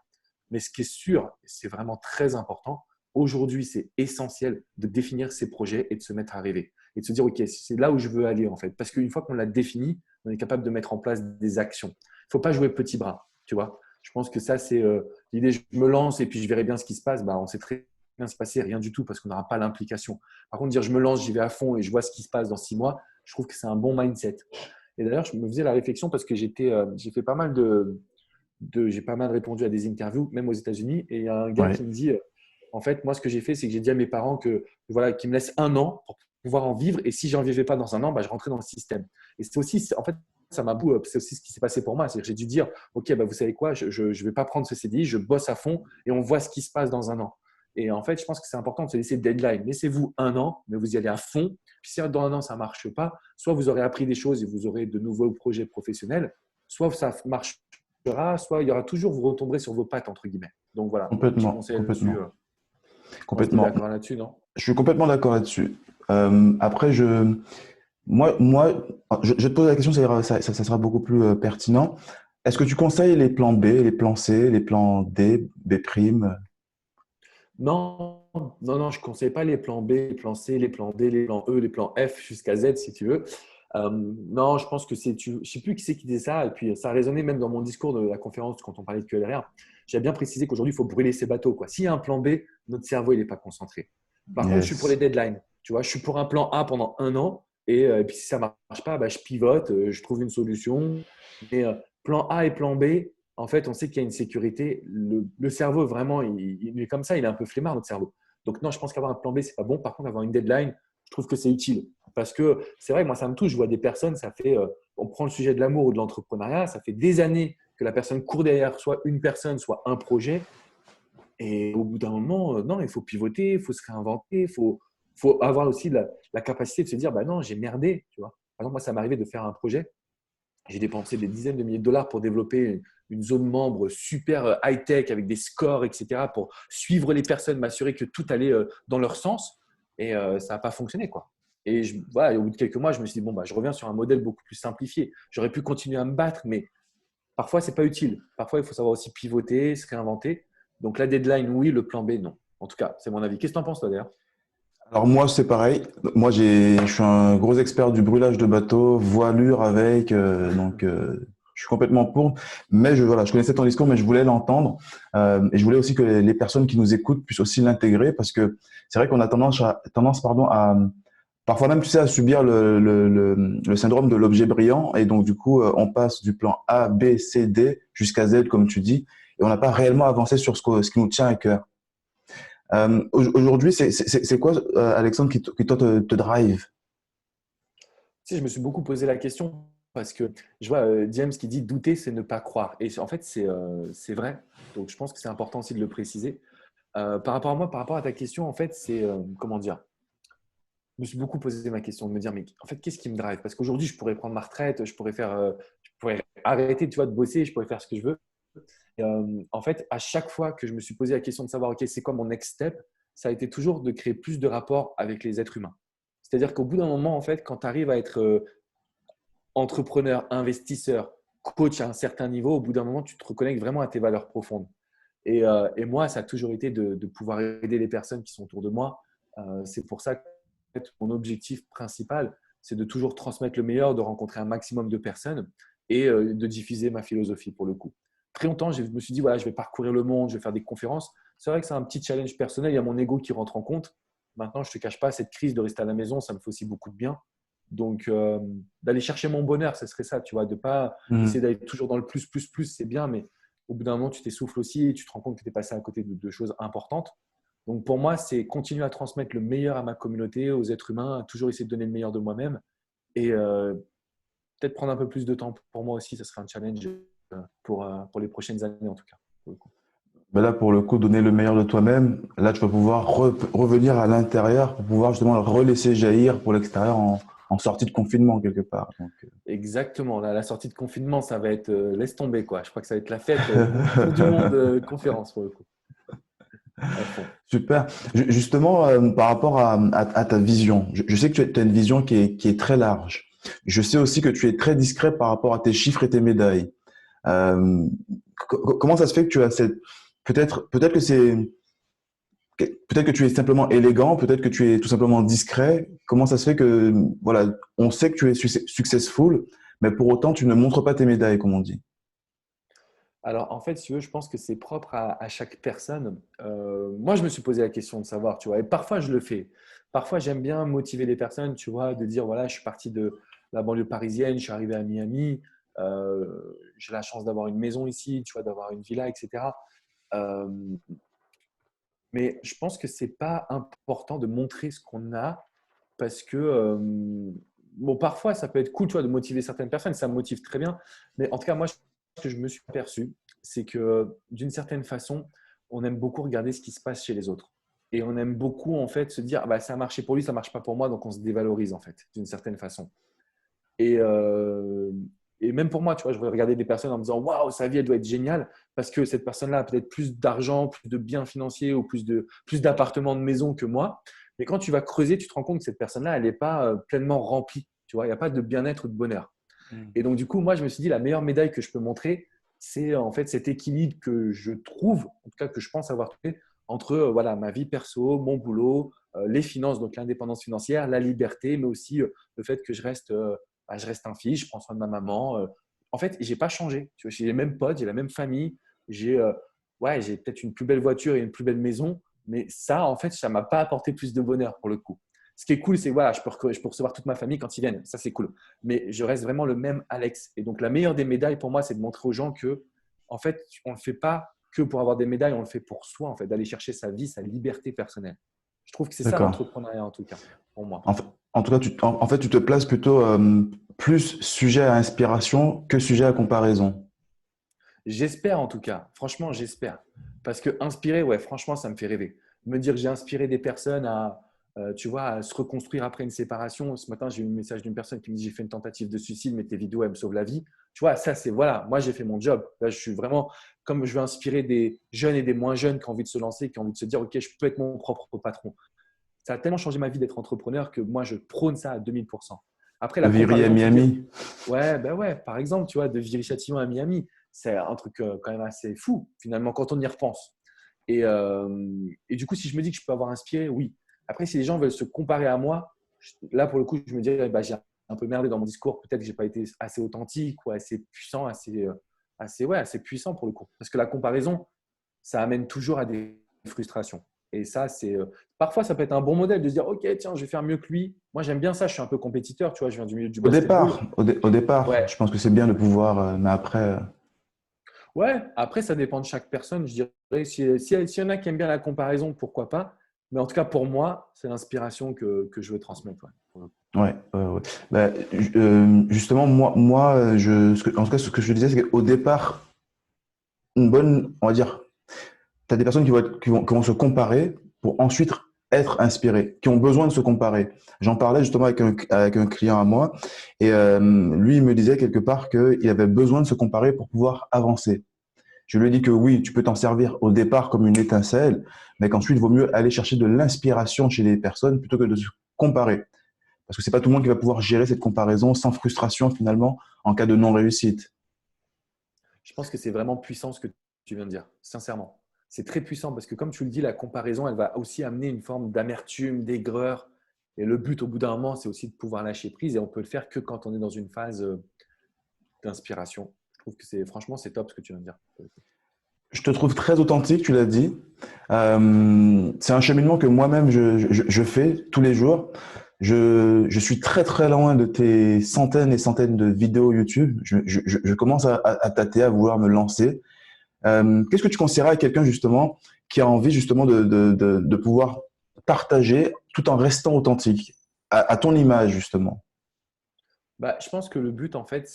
Mais ce qui est sûr, c'est vraiment très important, aujourd'hui, c'est essentiel de définir ses projets et de se mettre à rêver. Et de se dire, OK, c'est là où je veux aller en fait. Parce qu'une fois qu'on l'a défini, on est capable de mettre en place des actions. Il ne faut pas jouer petit bras, tu vois. Je pense que ça, c'est l'idée, je me lance et puis je verrai bien ce qui se passe. Bah, on sait très bien se passer, rien du tout, parce qu'on n'aura pas l'implication. Par contre, dire je me lance, j'y vais à fond et je vois ce qui se passe dans 6 mois, je trouve que c'est un bon mindset. Et d'ailleurs, je me faisais la réflexion parce que j'ai fait pas mal j'ai pas mal répondu à des interviews, même aux États-Unis. Et il y a un gars Ouais, qui me dit, en fait, moi, ce que j'ai fait, c'est que j'ai dit à mes parents que voilà, qu'ils me laissent un an pour pouvoir en vivre. Et si j'en vivais pas dans un an, bah, je rentrais dans le système. Et c'est aussi, en fait, ça m'a beaucoup, c'est aussi ce qui s'est passé pour moi. C'est que j'ai dû dire, OK, bah, vous savez quoi, je vais pas prendre ce CDI, je bosse à fond et on voit ce qui se passe dans un an. Et en fait, je pense que c'est important de se laisser deadline. Laissez-vous un an, mais vous y allez à fond. Puis si dans un an, ça marche pas, soit vous aurez appris des choses et vous aurez de nouveaux projets professionnels, soit ça marchera, soit il y aura toujours, vous retomberez sur vos pattes, entre guillemets. Donc voilà, un petit complètement, conseil là-dessus. complètement, Je pense que tu es complètement. d'accord là-dessus, non? Je suis complètement d'accord là-dessus. Après, moi, je te pose la question, ça sera beaucoup plus pertinent. Est-ce que tu conseilles les plans B, les plans C, les plans D, B'? Non, non, non, je ne conseille pas les plans B, les plans C, les plans D, les plans E, les plans F jusqu'à Z si tu veux. Non, je pense que je ne sais plus qui c'est qui disait ça. Et puis, ça a résonné même dans mon discours de la conférence quand on parlait de QLR. J'ai bien précisé qu'aujourd'hui, il faut brûler ses bateaux, quoi. S'il y a un plan B, notre cerveau, il n'est pas concentré. Par contre, je suis pour les Yes. deadlines. Tu vois, je suis pour un plan A pendant un an. Et puis, si ça ne marche pas, bah, je pivote, je trouve une solution. Mais plan A et plan B, en fait, on sait qu'il y a une sécurité. Le cerveau, vraiment, il est comme ça, il est un peu flemmard, notre cerveau. Donc, non, je pense qu'avoir un plan B, ce n'est pas bon. Par contre, avoir une deadline, je trouve que c'est utile. Parce que c'est vrai, moi, ça me touche. Je vois des personnes, on prend le sujet de l'amour ou de l'entrepreneuriat, ça fait des années que la personne court derrière soit une personne, soit un projet. Et au bout d'un moment, non, il faut pivoter, il faut se réinventer, faut avoir aussi la capacité de se dire, bah non, j'ai merdé. Tu vois. Par exemple, moi, ça m'est arrivé de faire un projet. J'ai dépensé des dizaines de milliers de dollars pour développer une zone membre super high-tech avec des scores, etc., pour suivre les personnes, m'assurer que tout allait dans leur sens. Et ça n'a pas fonctionné, quoi. Et voilà, et au bout de quelques mois, je me suis dit, bon, bah, je reviens sur un modèle beaucoup plus simplifié. J'aurais pu continuer à me battre, mais parfois, ce n'est pas utile. Parfois, il faut savoir aussi pivoter, se réinventer. Donc, la deadline, oui, le plan B, non. En tout cas, c'est mon avis. Qu'est-ce que tu en penses, toi, d'ailleurs? Alors moi, c'est pareil. Moi, je suis un gros expert du brûlage de bateaux, voilure avec, je suis complètement pour. Mais voilà, je connaissais ton discours, mais je voulais l'entendre. Et je voulais aussi que les personnes qui nous écoutent puissent aussi l'intégrer parce que c'est vrai qu'on a tendance, pardon, à parfois même, tu sais, à subir le syndrome de l'objet brillant. Et donc, du coup, on passe du plan A, B, C, D jusqu'à Z, comme tu dis, et on n'a pas réellement avancé sur ce qui nous tient à cœur. Aujourd'hui, c'est quoi, Alexandre, qui toi te drive? Tu sais, je me suis beaucoup posé la question parce que je vois James qui dit douter, c'est ne pas croire. Et en fait, c'est vrai. Donc, je pense que c'est important aussi de le préciser. Par rapport à moi, par rapport à ta question, en fait, c'est comment dire? Je me suis beaucoup posé ma question de me dire, mais en fait, qu'est-ce qui me drive? Parce qu'aujourd'hui, je pourrais prendre ma retraite, je pourrais arrêter, tu vois, de bosser, je pourrais faire ce que je veux. Et, en fait, à chaque fois que je me suis posé la question de savoir, OK, c'est quoi mon next step, ça a été toujours de créer plus de rapports avec les êtres humains. C'est-à-dire qu'au bout d'un moment, en fait, quand tu arrives à être entrepreneur, investisseur, coach à un certain niveau, au bout d'un moment, tu te reconnectes vraiment à tes valeurs profondes. Et moi, ça a toujours été de pouvoir aider les personnes qui sont autour de moi. C'est pour ça que mon objectif principal, c'est de toujours transmettre le meilleur, de rencontrer un maximum de personnes et de diffuser ma philosophie pour le coup. Très longtemps, je me suis dit, voilà, je vais parcourir le monde, je vais faire des conférences. C'est vrai que c'est un petit challenge personnel, il y a mon ego qui rentre en compte. Maintenant, je ne te cache pas, cette crise de rester à la maison, ça me fait aussi beaucoup de bien. Donc, d'aller chercher mon bonheur, ce serait ça, tu vois, de ne pas essayer Hmm. d'aller toujours dans le plus, plus, plus, c'est bien, mais au bout d'un moment, tu t'essouffles aussi et tu te rends compte que tu es passé à côté de choses importantes. Donc, pour moi, c'est continuer à transmettre le meilleur à ma communauté, aux êtres humains, à toujours essayer de donner le meilleur de moi-même et peut-être prendre un peu plus de temps pour moi aussi, ce serait un challenge pour les prochaines années en tout cas. Pour le coup. Ben là, pour le coup, donner le meilleur de toi-même, là, tu vas pouvoir revenir à l'intérieur pour pouvoir justement le relaisser jaillir pour l'extérieur en sortie de confinement quelque part. Donc, Exactement. Là, la sortie de confinement, ça va être laisse tomber quoi. Je crois que ça va être la fête, tour du monde conférence pour le coup, à fond. super. Justement, par rapport à ta vision, je sais que tu as une vision qui est très large. Je sais aussi que tu es très discret par rapport à tes chiffres et tes médailles. Euh, Comment ça se fait que tu as cette... Peut-être que peut-être que tu es simplement élégant, peut-être que tu es tout simplement discret. Comment ça se fait que, voilà, on sait que tu es successful, mais pour autant, tu ne montres pas tes médailles, comme on dit. Alors, en fait, si tu veux, je pense que c'est propre à chaque personne. Moi, je me suis posé la question de savoir, tu vois, et parfois je le fais. Parfois, j'aime bien motiver les personnes, tu vois, de dire, voilà, je suis parti de la banlieue parisienne, je suis arrivé à Miami. J'ai la chance d'avoir une maison ici, tu vois, d'avoir une villa, etc. Euh, mais je pense que c'est pas important de montrer ce qu'on a parce que, bon, parfois, ça peut être cool, tu vois, de motiver certaines personnes. Ça me motive très bien. Mais en tout cas, moi, ce que je me suis aperçu, c'est que d'une certaine façon, on aime beaucoup regarder ce qui se passe chez les autres. Et on aime beaucoup, en fait, se dire, ah bah, ça a marché pour lui, ça ne marche pas pour moi. Donc, on se dévalorise, en fait, d'une certaine façon. Et, euh, et même pour moi, tu vois, je vais regarder des personnes en me disant, waouh, sa vie, elle doit être géniale parce que cette personne-là a peut-être plus d'argent, plus de biens financiers ou plus d'appartements, de maisons que moi. Mais quand tu vas creuser, tu te rends compte que cette personne-là, elle n'est pas pleinement remplie. Tu vois, il n'y a pas de bien-être ou de bonheur. Mm. Et donc, du coup, moi, je me suis dit, la meilleure médaille que je peux montrer, c'est en fait cet équilibre que je trouve, en tout cas que je pense avoir trouvé, entre voilà, ma vie perso, mon boulot, les finances, donc l'indépendance financière, la liberté, mais aussi le fait que je reste un fils, je prends soin de ma maman. En fait, j'ai pas changé. Tu vois, j'ai les mêmes potes, j'ai la même famille, j'ai ouais, j'ai peut-être une plus belle voiture et une plus belle maison, mais ça, en fait, ça m'a pas apporté plus de bonheur pour le coup. Ce qui est cool, c'est voilà, je peux recevoir toute ma famille quand ils viennent. Ça, c'est cool. Mais je reste vraiment le même Alex. Et donc, la meilleure des médailles pour moi, c'est de montrer aux gens que, en fait, on ne le fait pas que pour avoir des médailles, on le fait pour soi, en fait, d'aller chercher sa vie, sa liberté personnelle. Je trouve que c'est ça D'accord. l'entrepreneuriat, en tout cas, pour moi. En tout cas, en fait, tu te places plutôt plus sujet à inspiration que sujet à comparaison. J'espère en tout cas, franchement, j'espère. Parce que inspirer, ouais, franchement, ça me fait rêver. Me dire que j'ai inspiré des personnes tu vois, à se reconstruire après une séparation. Ce matin, j'ai eu un message d'une personne qui me dit j'ai fait une tentative de suicide, mais tes vidéos, elles me sauvent la vie. Tu vois, ça, c'est voilà, moi, j'ai fait mon job. Là, je suis vraiment, comme je veux inspirer des jeunes et des moins jeunes qui ont envie de se lancer, qui ont envie de se dire, OK, je peux être mon propre patron. Ça a tellement changé ma vie d'être entrepreneur que moi, je prône ça à 2000%. Après, De la Viry à comparaison, tu dis, Miami. ouais, ben ouais, par exemple, tu vois, de Viry-Châtillon à Miami, c'est un truc quand même assez fou, finalement, quand on y repense. Et du coup, si je me dis que je peux avoir inspiré, oui. Après, si les gens veulent se comparer à moi, là, pour le coup, je me dirais, bah, j'ai un peu merdé dans mon discours. Peut-être que je n'ai pas été assez authentique ou assez puissant, ouais, assez puissant pour le coup. Parce que la comparaison, ça amène toujours à des frustrations. Et ça, parfois, ça peut être un bon modèle de se dire, OK, tiens, je vais faire mieux que lui. Moi, j'aime bien ça. Je suis un peu compétiteur. Tu vois, je viens du milieu du basketball. Au départ, Ouais, je pense que c'est bien de pouvoir, mais après, ouais. Après, ça dépend de chaque personne. Je dirais, s'il y en a qui aiment bien la comparaison, pourquoi pas. Mais en tout cas, pour moi, c'est l'inspiration que je veux transmettre. Ouais. ouais, ouais. Bah, justement, en tout cas, ce que je disais, c'est qu'au départ, une bonne, on va dire, tu as des personnes qui vont se comparer pour ensuite être inspirées, qui ont besoin de se comparer. J'en parlais justement avec un client à moi, et lui, il me disait quelque part qu'il avait besoin de se comparer pour pouvoir avancer. Je lui ai dit que oui, tu peux t'en servir au départ comme une étincelle, mais qu'ensuite, il vaut mieux aller chercher de l'inspiration chez les personnes plutôt que de se comparer. Parce que c'est pas tout le monde qui va pouvoir gérer cette comparaison sans frustration finalement en cas de non-réussite. Je pense que c'est vraiment puissant ce que tu viens de dire, sincèrement. C'est très puissant parce que, comme tu le dis, la comparaison, elle va aussi amener une forme d'amertume, d'aigreur. Et le but, au bout d'un moment, c'est aussi de pouvoir lâcher prise. Et on peut le faire que quand on est dans une phase d'inspiration. Je trouve que franchement, c'est top ce que tu viens de dire. Je te trouve très authentique, tu l'as dit. C'est un cheminement que moi-même je fais tous les jours. Je suis très très loin de tes centaines et centaines de vidéos YouTube. Je commence à tâter, à vouloir me lancer. Qu'est-ce que tu conseillerais à quelqu'un justement qui a envie justement de pouvoir partager tout en restant authentique, à ton image justement? Bah, je pense que le but, en fait,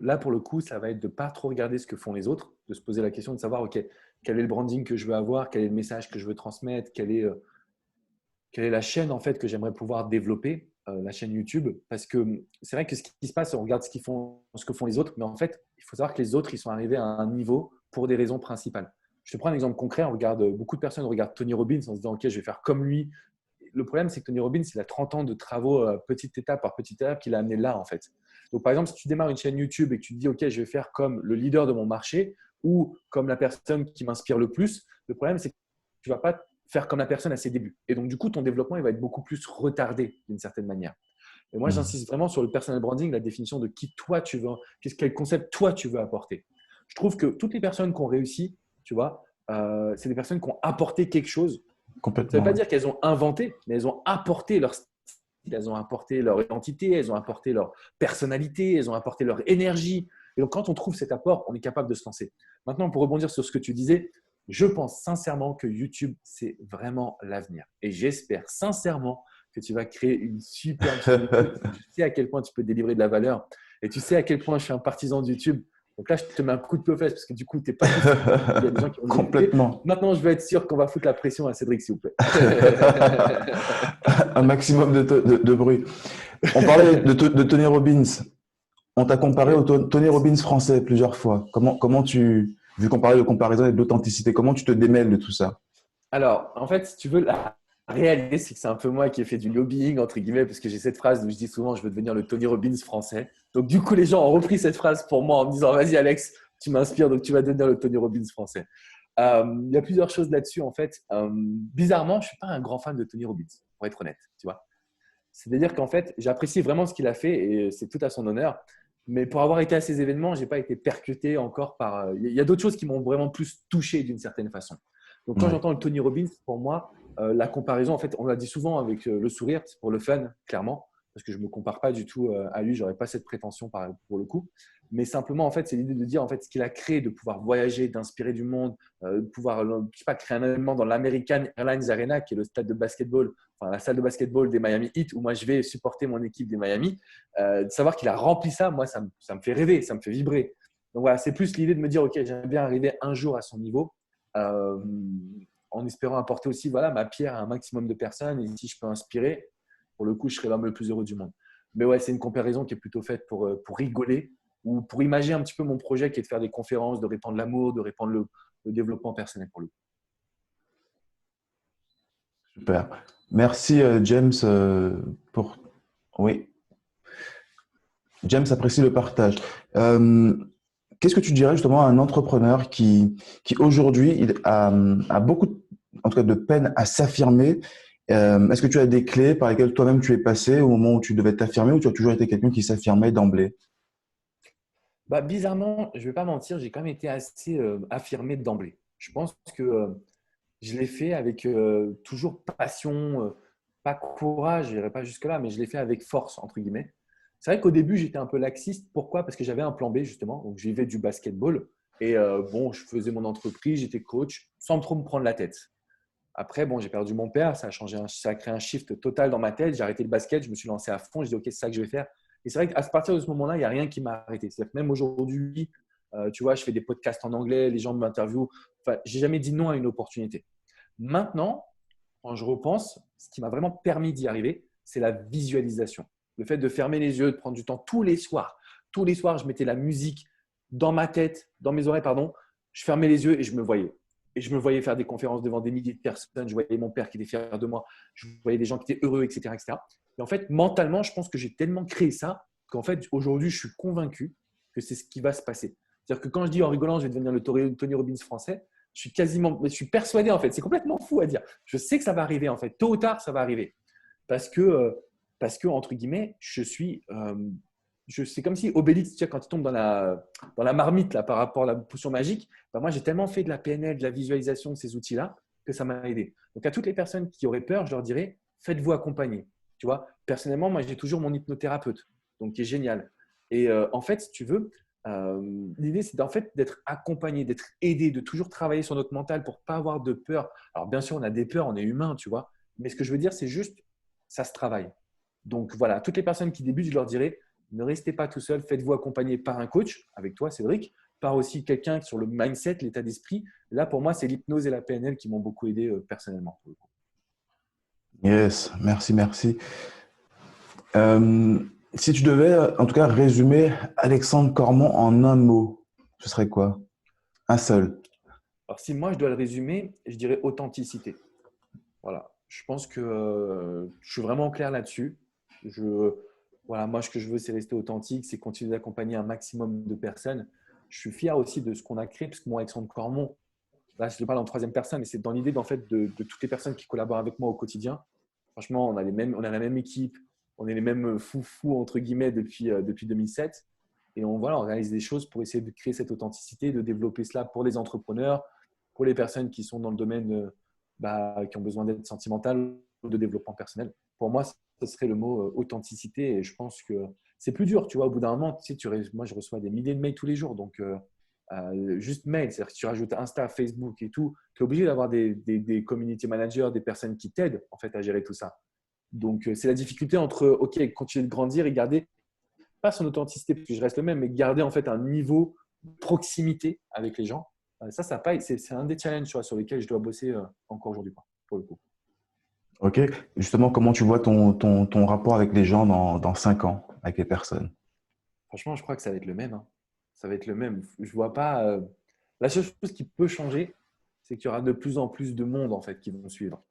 là, pour le coup, ça va être de ne pas trop regarder ce que font les autres, de se poser la question de savoir, OK, quel est le branding que je veux avoir, quel est le message que je veux transmettre, quelle est la chaîne, en fait, que j'aimerais pouvoir développer, la chaîne YouTube. Parce que c'est vrai que ce qui se passe, on regarde ce que font les autres, mais en fait, il faut savoir que les autres, ils sont arrivés à un niveau pour des raisons principales. Je te prends un exemple concret. Beaucoup de personnes regardent Tony Robbins en se disant, OK, je vais faire comme lui. Le problème, c'est que Tony Robbins, il a 30 ans de travaux, petite étape par petite étape, qu'il a amené là, en fait. Donc, par exemple, si tu démarres une chaîne YouTube et que tu te dis, OK, je vais faire comme le leader de mon marché ou comme la personne qui m'inspire le plus, le problème, c'est que tu ne vas pas faire comme la personne à ses débuts. Et donc, du coup, ton développement, il va être beaucoup plus retardé d'une certaine manière. Et moi, Hmm. j'insiste vraiment sur le personal branding, la définition de qui toi tu veux, quel concept toi tu veux apporter. Je trouve que toutes les personnes qui ont réussi, tu vois, c'est des personnes qui ont apporté quelque chose. Ça ne veut Complètement, pas ouais. dire qu'elles ont inventé, mais elles ont apporté leur style elles ont apporté leur identité, elles ont apporté leur personnalité, elles ont apporté leur énergie. Et donc, quand on trouve cet apport, on est capable de se lancer. Maintenant, pour rebondir sur ce que tu disais, je pense sincèrement que YouTube, c'est vraiment l'avenir. Et j'espère sincèrement que tu vas créer une superbe chaîne YouTube. Je sais à quel point tu peux délivrer de la valeur et tu sais à quel point je suis un partisan de YouTube. Donc là, je te mets un coup de pied aux fesses parce que du coup, tu n'es pas tout seul. Il y a des gens qui vont nous écouter. Complètement. Maintenant, je veux être sûr qu'on va foutre la pression à Cédric, s'il vous plaît. Un maximum de bruit. On parlait de Tony Robbins. On t'a comparé au Tony Robbins français plusieurs fois. Vu qu'on parlait de comparaison et d'authenticité, comment tu te démêles de tout ça? Alors, en fait, si tu veux, la réalité, c'est que c'est un peu moi qui ai fait du lobbying, entre guillemets, parce que j'ai cette phrase où je dis souvent, je veux devenir le Tony Robbins français. Donc, du coup, les gens ont repris cette phrase pour moi en me disant, vas-y, Alex, tu m'inspires, donc tu vas devenir le Tony Robbins français. Il y a plusieurs choses là-dessus, en fait. Bizarrement, je ne suis pas un grand fan de Tony Robbins, pour être honnête, tu vois. C'est-à-dire qu'en fait, j'apprécie vraiment ce qu'il a fait et c'est tout à son honneur. Mais pour avoir été à ces événements, je n'ai pas été percuté encore par. Il y a d'autres choses qui m'ont vraiment plus touché d'une certaine façon. Donc, quand Ouais. j'entends le Tony Robbins, pour moi, la comparaison, en fait, on l'a dit souvent avec le sourire, c'est pour le fun, clairement, parce que je ne me compare pas du tout à lui, je n'aurais pas cette prétention pour le coup. Mais simplement, en fait, c'est l'idée de dire en fait, ce qu'il a créé, de pouvoir voyager, d'inspirer du monde, de pouvoir je sais pas, créer un événement dans l'American Airlines Arena, qui est le stade de basketball, enfin la salle de basketball des Miami Heat, où moi je vais supporter mon équipe des Miami. De savoir qu'il a rempli ça, moi, ça me fait rêver, ça me fait vibrer. Donc voilà, c'est plus l'idée de me dire, OK, j'aimerais bien arriver un jour à son niveau. Euh, en espérant apporter aussi voilà, ma pierre à un maximum de personnes. Et si je peux inspirer, pour le coup, je serai l'homme le plus heureux du monde. Mais ouais, c'est une comparaison qui est plutôt faite pour rigoler ou pour imaginer un petit peu mon projet qui est de faire des conférences, de répandre l'amour, de répandre le développement personnel pour le coup. Super. Merci, James, pour. Oui, James apprécie le partage. Euh, Qu'est-ce que tu dirais justement à un entrepreneur qui aujourd'hui a beaucoup, en tout cas, de peine à s'affirmer? Est-ce que tu as des clés par lesquelles toi-même tu es passé au moment où tu devais t'affirmer, ou tu as toujours été quelqu'un qui s'affirmait d'emblée? Bah, bizarrement, je ne vais pas mentir, j'ai quand même été assez affirmé d'emblée. Je pense que je l'ai fait avec toujours passion, pas courage, je n'irai pas jusque-là, mais je l'ai fait avec force, entre guillemets. C'est vrai qu'au début, j'étais un peu laxiste. Pourquoi? Parce que j'avais un plan B, justement. Donc, j'y vais du basketball. Et bon, je faisais mon entreprise, j'étais coach, sans trop me prendre la tête. Après, bon, j'ai perdu mon père, ça a changé, ça a créé un shift total dans ma tête. J'ai arrêté le basket, je me suis lancé à fond. Je dis, OK, c'est ça que je vais faire. Et c'est vrai qu'à partir de ce moment-là, il n'y a rien qui m'a arrêté. C'est-à-dire que même aujourd'hui, tu vois, je fais des podcasts en anglais, les gens m'interviewent. Enfin, j'ai jamais dit non à une opportunité. Maintenant, quand je repense, ce qui m'a vraiment permis d'y arriver, c'est la visualisation. Le fait de fermer les yeux, de prendre du temps tous les soirs. Tous les soirs, je mettais la musique dans ma tête, dans mes oreilles, pardon. Je fermais les yeux et je me voyais. Et je me voyais faire des conférences devant des milliers de personnes. Je voyais mon père qui était fier de moi. Je voyais des gens qui étaient heureux, etc., etc. Et en fait, mentalement, je pense que j'ai tellement créé ça qu'en fait, aujourd'hui, je suis convaincu que c'est ce qui va se passer. C'est-à-dire que quand je dis en rigolant, je vais devenir le Tony Robbins français, je suis persuadé en fait. C'est complètement fou à dire. Je sais que ça va arriver en fait. Tôt ou tard, ça va arriver. Parce que entre guillemets, c'est comme si Obélix, tu sais, quand il tombe dans la marmite là, par rapport à la potion magique, ben moi j'ai tellement fait de la PNL, de la visualisation de ces outils-là que ça m'a aidé. Donc à toutes les personnes qui auraient peur, je leur dirais, faites-vous accompagner. Tu vois, personnellement, moi j'ai toujours mon hypnothérapeute, donc qui est génial. Et en fait, si tu veux, l'idée c'est en fait d'être accompagné, d'être aidé, de toujours travailler sur notre mental pour pas avoir de peur. Alors bien sûr, on a des peurs, on est humain, tu vois. Mais ce que je veux dire, c'est juste, ça se travaille. Donc voilà, toutes les personnes qui débutent, je leur dirais, ne restez pas tout seul, faites-vous accompagner par un coach, avec toi, Cédric, par aussi quelqu'un sur le mindset, l'état d'esprit. Là, pour moi, c'est l'hypnose et la PNL qui m'ont beaucoup aidé personnellement. Yes, merci, merci. Euh, Si tu devais, en tout cas, résumer Alexandre Cormon en un mot, ce serait quoi? Un seul. Alors, si moi, je dois le résumer, je dirais authenticité. Voilà. Je pense que je suis vraiment clair là-dessus. Voilà, moi, ce que je veux, c'est rester authentique, c'est continuer d'accompagner un maximum de personnes. Je suis fier aussi de ce qu'on a créé, parce que moi, Alexandre Cormon, là, je parle en troisième personne, et c'est dans l'idée de toutes les personnes qui collaborent avec moi au quotidien. Franchement, on a la même équipe, on est les mêmes fous entre guillemets depuis 2007. Et voilà, on réalise des choses pour essayer de créer cette authenticité, de développer cela pour les entrepreneurs, pour les personnes qui sont dans le domaine, qui ont besoin d'aide sentimentale ou de développement personnel. Pour moi, ce serait le mot authenticité. Et je pense que c'est plus dur, tu vois. Au bout d'un moment, tu sais, moi, je reçois des milliers de mails tous les jours. Donc, juste mail, c'est-à-dire que si tu rajoutes Insta, Facebook et tout, tu es obligé d'avoir des community managers, des personnes qui t'aident en fait à gérer tout ça. Donc, c'est la difficulté entre, OK, continuer de grandir et garder, pas son authenticité, parce que je reste le même, mais garder en fait un niveau de proximité avec les gens. Ça paye. C'est un des challenges, tu vois, sur lesquels je dois bosser encore aujourd'hui, quoi, pour le coup. Ok. Justement, comment tu vois ton rapport avec les gens dans 5 ans, avec les personnes? Franchement, je crois que ça va être le même, hein. Ça va être le même. Je vois pas. La seule chose qui peut changer, c'est qu'il y aura de plus en plus de monde en fait qui vont suivre.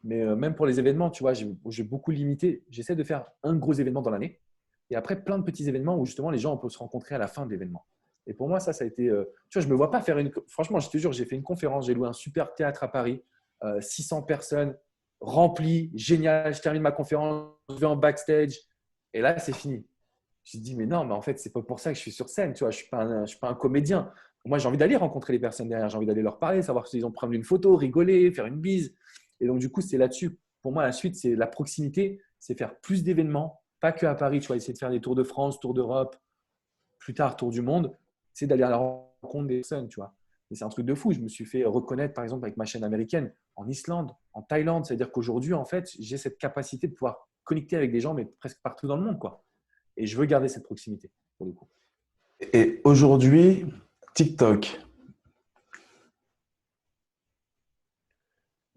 Mais même pour les événements, tu vois, j'ai beaucoup limité. J'essaie de faire un gros événement dans l'année et après plein de petits événements où justement les gens on peut se rencontrer à la fin de l'événement. Et pour moi, ça a été. Tu vois, je me vois pas faire une. Franchement, je te jure, j'ai fait une conférence, j'ai loué un super théâtre à Paris, 600 personnes, rempli, génial. Je termine ma conférence, je vais en backstage et là, c'est fini. Je me dis, mais non, mais en fait, c'est pas pour ça que je suis sur scène. Tu vois, je suis pas je suis pas un comédien. Moi, j'ai envie d'aller rencontrer les personnes derrière. J'ai envie d'aller leur parler, savoir s'ils ont prendre une photo, rigoler, faire une bise. Et donc, du coup, c'est là-dessus. Pour moi, la suite, c'est la proximité, c'est faire plus d'événements, pas que à Paris. Tu vois, essayer de faire des tours de France, tours d'Europe, plus tard, tour du monde. C'est d'aller à la rencontre des personnes, tu vois. Et c'est un truc de fou. Je me suis fait reconnaître, par exemple, avec ma chaîne américaine, en Islande, en Thaïlande. C'est-à-dire qu'aujourd'hui, en fait, j'ai cette capacité de pouvoir connecter avec des gens, mais presque partout dans le monde, quoi. Et je veux garder cette proximité, pour le coup. Et aujourd'hui, TikTok.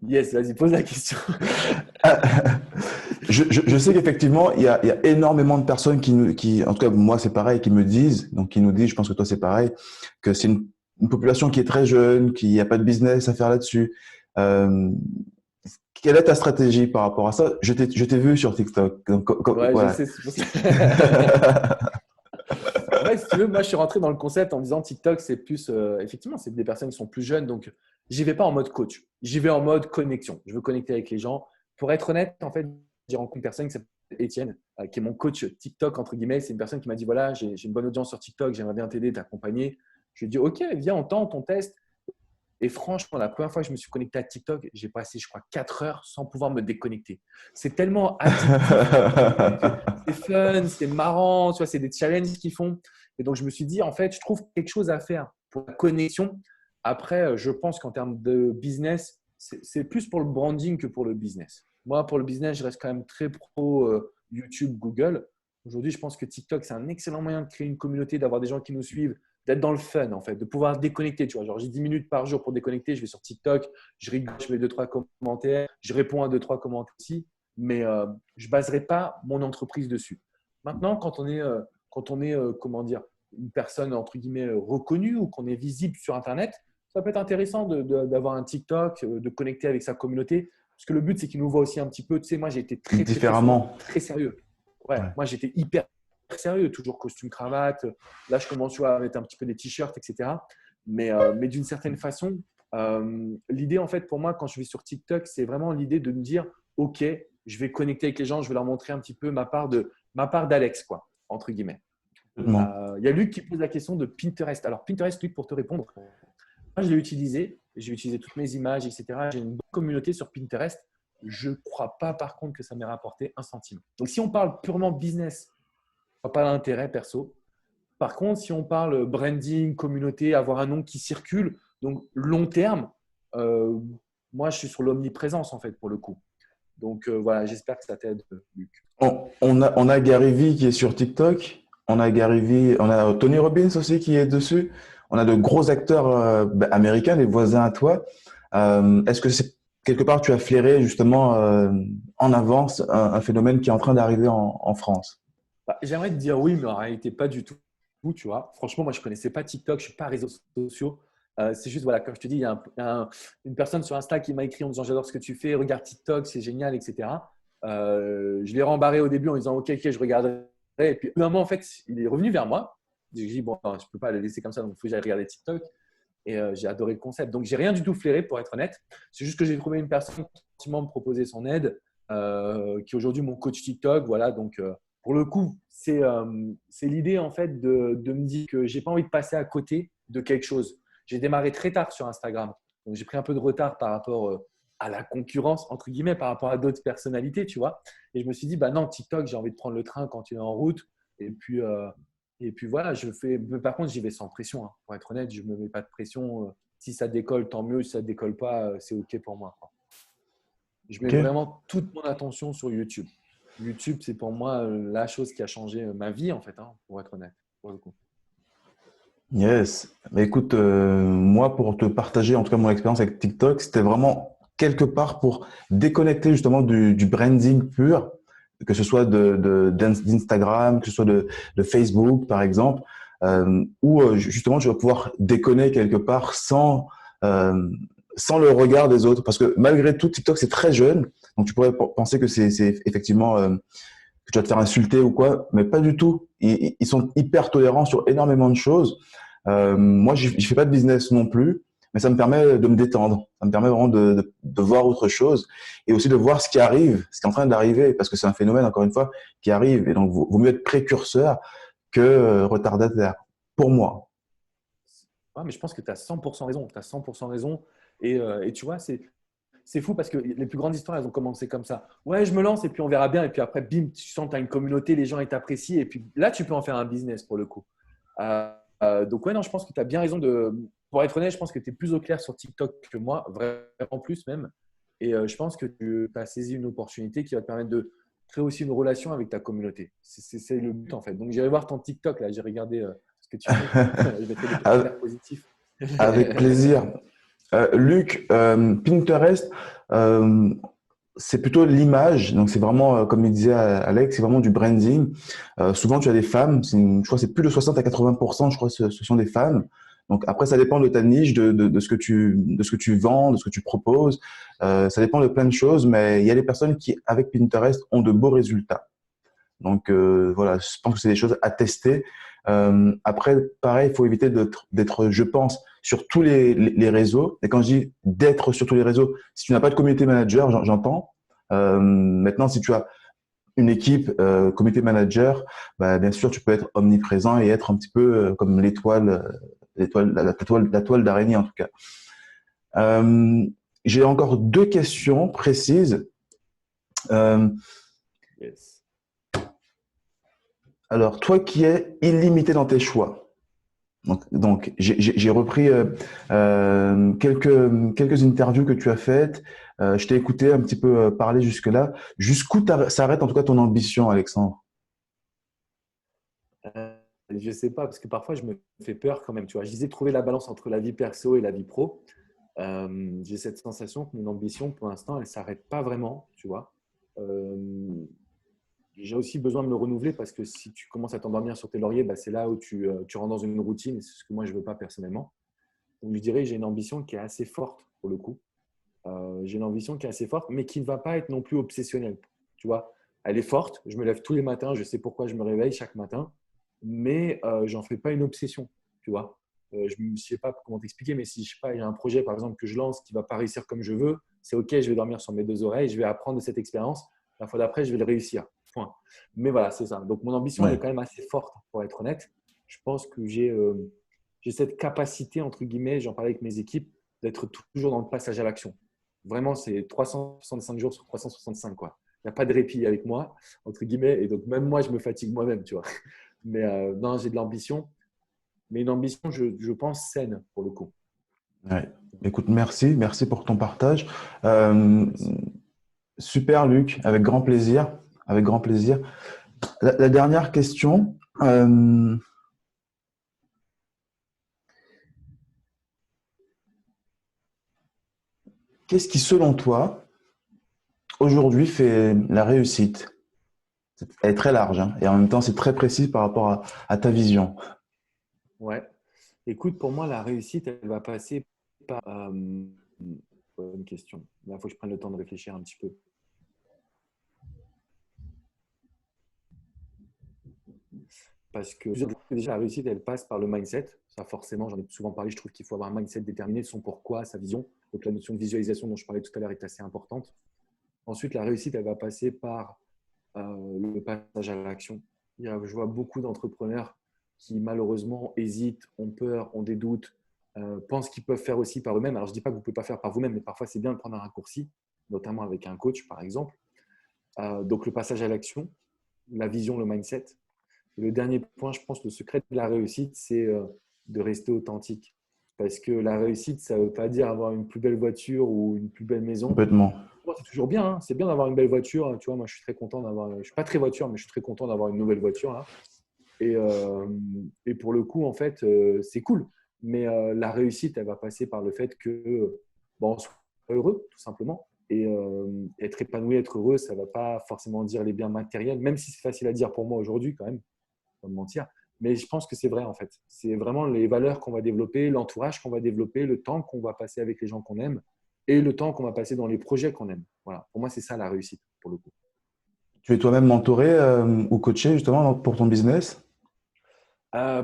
Yes, vas-y, pose la question. Je sais qu'effectivement, il y a énormément de personnes en tout cas, moi, c'est pareil, qui me disent, donc qui nous disent, je pense que toi, c'est pareil, que c'est une population qui est très jeune, qui n'y a pas de business à faire là-dessus. Euh, Quelle est ta stratégie par rapport à ça? Je t'ai vu sur TikTok. Donc, Ouais, je voilà. sais. C'est pour ça. En fait, si tu veux, moi, je suis rentré dans le concept en disant TikTok, c'est plus, effectivement, c'est des personnes qui sont plus jeunes. Donc, j'y vais pas en mode coach. J'y vais en mode connexion. Je veux connecter avec les gens. Pour être honnête, en fait, j'ai rencontré une personne qui s'appelle Étienne, qui est mon coach TikTok, entre guillemets. C'est une personne qui m'a dit, voilà, j'ai une bonne audience sur TikTok, j'aimerais bien t'aider, t'accompagner. Je lui ai dit, OK, viens, on tente, on teste. Et franchement, la première fois que je me suis connecté à TikTok, j'ai passé, je crois, 4 heures sans pouvoir me déconnecter. C'est tellement addictif. C'est fun, c'est marrant, tu vois, c'est des challenges qu'ils font. Et donc, je me suis dit, en fait, je trouve quelque chose à faire pour la connexion. Après, je pense qu'en termes de business, c'est plus pour le branding que pour le business. Moi, pour le business, je reste quand même très pro YouTube, Google. Aujourd'hui, je pense que TikTok, c'est un excellent moyen de créer une communauté, d'avoir des gens qui nous suivent, d'être dans le fun, en fait, de pouvoir déconnecter. Tu vois, genre, j'ai 10 minutes par jour pour déconnecter. Je vais sur TikTok, je rigole, je mets 2-3 commentaires, je réponds à 2-3 commentaires aussi, mais je ne baserai pas mon entreprise dessus. Maintenant, quand on est comment dire, une personne entre guillemets reconnue ou qu'on est visible sur Internet, ça peut être intéressant d'avoir un TikTok, de connecter avec sa communauté. Parce que le but, c'est qu'il nous voit aussi un petit peu. Tu sais, moi, j'ai été très, très, très souvent Différemment. très sérieux. Ouais, Ouais. moi, j'étais hyper sérieux, toujours costume, cravate. Là, je commence tu vois, à mettre un petit peu des t-shirts, etc. Mais d'une certaine façon, l'idée, en fait, pour moi, quand je vais sur TikTok, c'est vraiment l'idée de me dire, OK, je vais connecter avec les gens, je vais leur montrer un petit peu ma part d'Alex, quoi, entre guillemets. Complètement. Il y a Luc qui pose la question de Pinterest. Alors, Pinterest, Luc, pour te répondre, moi, je l'ai utilisé. J'ai utilisé toutes mes images, etc. J'ai une bonne communauté sur Pinterest. Je ne crois pas, par contre, que ça m'ait rapporté un centime. Donc, si on parle purement business, je ne vois pas l'intérêt perso. Par contre, si on parle branding, communauté, avoir un nom qui circule, donc long terme, euh, moi, je suis sur l'omniprésence, en fait, pour le coup. Donc, voilà, j'espère que ça t'aide, Luc. On a Gary Vee qui est sur TikTok. On a Gary Vee, on a Tony Robbins aussi qui est dessus. On a de gros acteurs américains, les voisins à toi. Est-ce que c'est quelque part tu as flairé justement en avance un phénomène qui est en train d'arriver en France? Bah, j'aimerais te dire oui, mais en réalité, pas du tout. Tu vois. Franchement, moi, je ne connaissais pas TikTok, je ne suis pas réseaux sociaux. C'est juste, voilà, comme je te dis, il y a, une personne sur Insta qui m'a écrit en disant j'adore ce que tu fais, regarde TikTok, c'est génial, etc. Je l'ai rembarré au début en disant ok, ok, je regarderai. Et puis, finalement, en fait, il est revenu vers moi. J'ai dit bon, non, je ne peux pas le laisser comme ça, donc il faut que j'aille regarder TikTok. Et j'ai adoré le concept. Donc, j'ai rien du tout flairé, pour être honnête. C'est juste que j'ai trouvé une personne qui gentiment me proposait son aide, qui est aujourd'hui mon coach TikTok. Voilà, donc pour le coup, c'est l'idée en fait de me dire que j'ai pas envie de passer à côté de quelque chose. J'ai démarré très tard sur Instagram, donc j'ai pris un peu de retard par rapport à la concurrence, entre guillemets, par rapport à d'autres personnalités, tu vois. Et je me suis dit, bah non, TikTok, j'ai envie de prendre le train quand tu es en route. Et puis, voilà, je fais. Mais par contre, j'y vais sans pression, hein. Pour être honnête, je ne me mets pas de pression. Si ça décolle, tant mieux. Si ça ne décolle pas, c'est OK pour moi, quoi. Je mets Ok. vraiment toute mon attention sur YouTube. YouTube, c'est pour moi la chose qui a changé ma vie, en fait, hein, pour être honnête, pour le coup. Yes. Mais écoute, moi, pour te partager en tout cas mon expérience avec TikTok, c'était vraiment quelque part pour déconnecter justement du branding pur, que ce soit d'Instagram, que ce soit de Facebook, par exemple, où justement je vais pouvoir déconner quelque part euh, sans le regard des autres. Parce que malgré tout, TikTok, c'est très jeune. Donc tu pourrais penser que c'est effectivement que tu vas te faire insulter ou quoi, mais pas du tout. Ils sont hyper tolérants sur énormément de choses. Moi, je fais pas de business non plus, mais ça me permet de me détendre. Ça me permet vraiment de voir autre chose et aussi de voir ce qui arrive, ce qui est en train d'arriver, parce que c'est un phénomène, encore une fois, qui arrive. Et donc, vaut mieux être précurseur que retardataire, pour moi. Ouais, mais je pense que tu as 100% raison. Tu as 100% raison. Et tu vois, c'est fou parce que les plus grandes histoires, elles ont commencé comme ça. Ouais, je me lance et puis on verra bien. Et puis après, bim, tu sens que tu as une communauté, les gens ils t'apprécient. Et puis là, tu peux en faire un business pour le coup. Donc, ouais, non, je pense que tu as bien raison de. Pour être honnête, je pense que tu es plus au clair sur TikTok que moi, vraiment plus même. Et je pense que tu as saisi une opportunité qui va te permettre de créer aussi une relation avec ta communauté. C'est le but en fait. Donc, j'irai voir ton TikTok là, j'ai regardé ce que tu fais. Je mettrai des commentaires positifs. Avec plaisir. Luc, Pinterest, euh, c'est plutôt l'image. Donc, c'est vraiment, comme il disait Alex, c'est vraiment du branding. Souvent, tu as des femmes. Je crois que c'est plus de 60 à 80%, je crois, ce sont des femmes. Donc, après, ça dépend de ta niche, de ce que tu vends, de ce que tu proposes. Ça dépend de plein de choses, mais il y a des personnes qui, avec Pinterest, ont de beaux résultats. Donc voilà, je pense que c'est des choses à tester. Après, pareil, il faut éviter d'être, je pense, sur tous les réseaux. Et quand je dis d'être sur tous les réseaux, si tu n'as pas de community manager, j'entends. Maintenant, si tu as une équipe community manager, bah, bien sûr, tu peux être omniprésent et être un petit peu comme la toile d'araignée en tout cas. Euh, j'ai encore deux questions précises. Euh, Yes. alors, toi qui es illimité dans tes choix, donc j'ai repris quelques interviews que tu as faites. Je t'ai écouté un petit peu parler jusque-là. Jusqu'où s'arrête en tout cas ton ambition, Alexandre? Je ne sais pas, parce que parfois je me fais peur quand même. Tu vois, je disais trouver la balance entre la vie perso et la vie pro. J'ai cette sensation que mon ambition, pour l'instant, elle ne s'arrête pas vraiment. Tu vois, euh, j'ai aussi besoin de me renouveler parce que si tu commences à t'endormir sur tes lauriers, bah, c'est là où tu rentres dans une routine et c'est ce que moi je ne veux pas personnellement. Donc je dirais que j'ai une ambition qui est assez forte pour le coup. J'ai une ambition qui est assez forte, mais qui ne va pas être non plus obsessionnelle. Tu vois, elle est forte. Je me lève tous les matins. Je sais pourquoi je me réveille chaque matin, mais j'en fais pas une obsession. Tu vois, je ne sais pas comment t'expliquer, mais si je sais pas, il y a un projet par exemple que je lance qui va pas réussir comme je veux, c'est ok. Je vais dormir sur mes deux oreilles. Je vais apprendre de cette expérience. La fois d'après, je vais le réussir. Point. Mais voilà, c'est ça. Donc mon ambition, elle est Ouais, quand même assez forte, pour être honnête. Je pense que j'ai cette capacité entre guillemets. J'en parlais avec mes équipes d'être toujours dans le passage à l'action. Vraiment, c'est 365 jours sur 365, quoi. Il n'y a pas de répit avec moi, entre guillemets. Et donc, même moi, je me fatigue moi-même, tu vois. Mais non, j'ai de l'ambition. Mais une ambition, je pense, saine, pour le coup. ouais. Écoute, merci pour ton partage. Euh, Merci. super, Luc, avec grand plaisir, avec grand plaisir. La dernière question. Qu'est-ce qui, selon toi, aujourd'hui fait la réussite? Elle est très large, hein, et en même temps, c'est très précis par rapport à ta vision. Ouais. Écoute, pour moi, la réussite, elle va passer par… bonne question. Là, il faut que je prenne le temps de réfléchir un petit peu. Parce que déjà, la réussite, elle passe par le mindset. Ça, forcément, j'en ai souvent parlé. Je trouve qu'il faut avoir un mindset déterminé, son pourquoi, sa vision. Donc, la notion de visualisation dont je parlais tout à l'heure est assez importante. Ensuite, la réussite, elle va passer par le passage à l'action. Je vois beaucoup d'entrepreneurs qui, malheureusement, hésitent, ont peur, ont des doutes, pensent qu'ils peuvent faire aussi par eux-mêmes. Alors, je ne dis pas que vous ne pouvez pas faire par vous-même, mais parfois, c'est bien de prendre un raccourci, notamment avec un coach, par exemple. Donc, le passage à l'action, la vision, le mindset. Et le dernier point, je pense, le secret de la réussite, c'est de rester authentique. Parce que la réussite, ça ne veut pas dire avoir une plus belle voiture ou une plus belle maison. Complètement. Bon, c'est toujours bien, hein. C'est bien d'avoir une belle voiture. Tu vois, moi, je suis très content d'avoir. Je ne suis pas très voiture, mais je suis très content d'avoir une nouvelle voiture là. Et, euh, et pour le coup, en fait, c'est cool. Mais la réussite, elle va passer par le fait que bon, on soit heureux, tout simplement. Et être épanoui, être heureux, ça ne va pas forcément dire les biens matériels, même si c'est facile à dire pour moi aujourd'hui, quand même, pas me mentir. Mais je pense que c'est vrai, en fait. C'est vraiment les valeurs qu'on va développer, l'entourage qu'on va développer, le temps qu'on va passer avec les gens qu'on aime et le temps qu'on va passer dans les projets qu'on aime. Voilà. Pour moi, c'est ça la réussite, pour le coup. Tu es toi-même mentoré ou coaché justement pour ton business?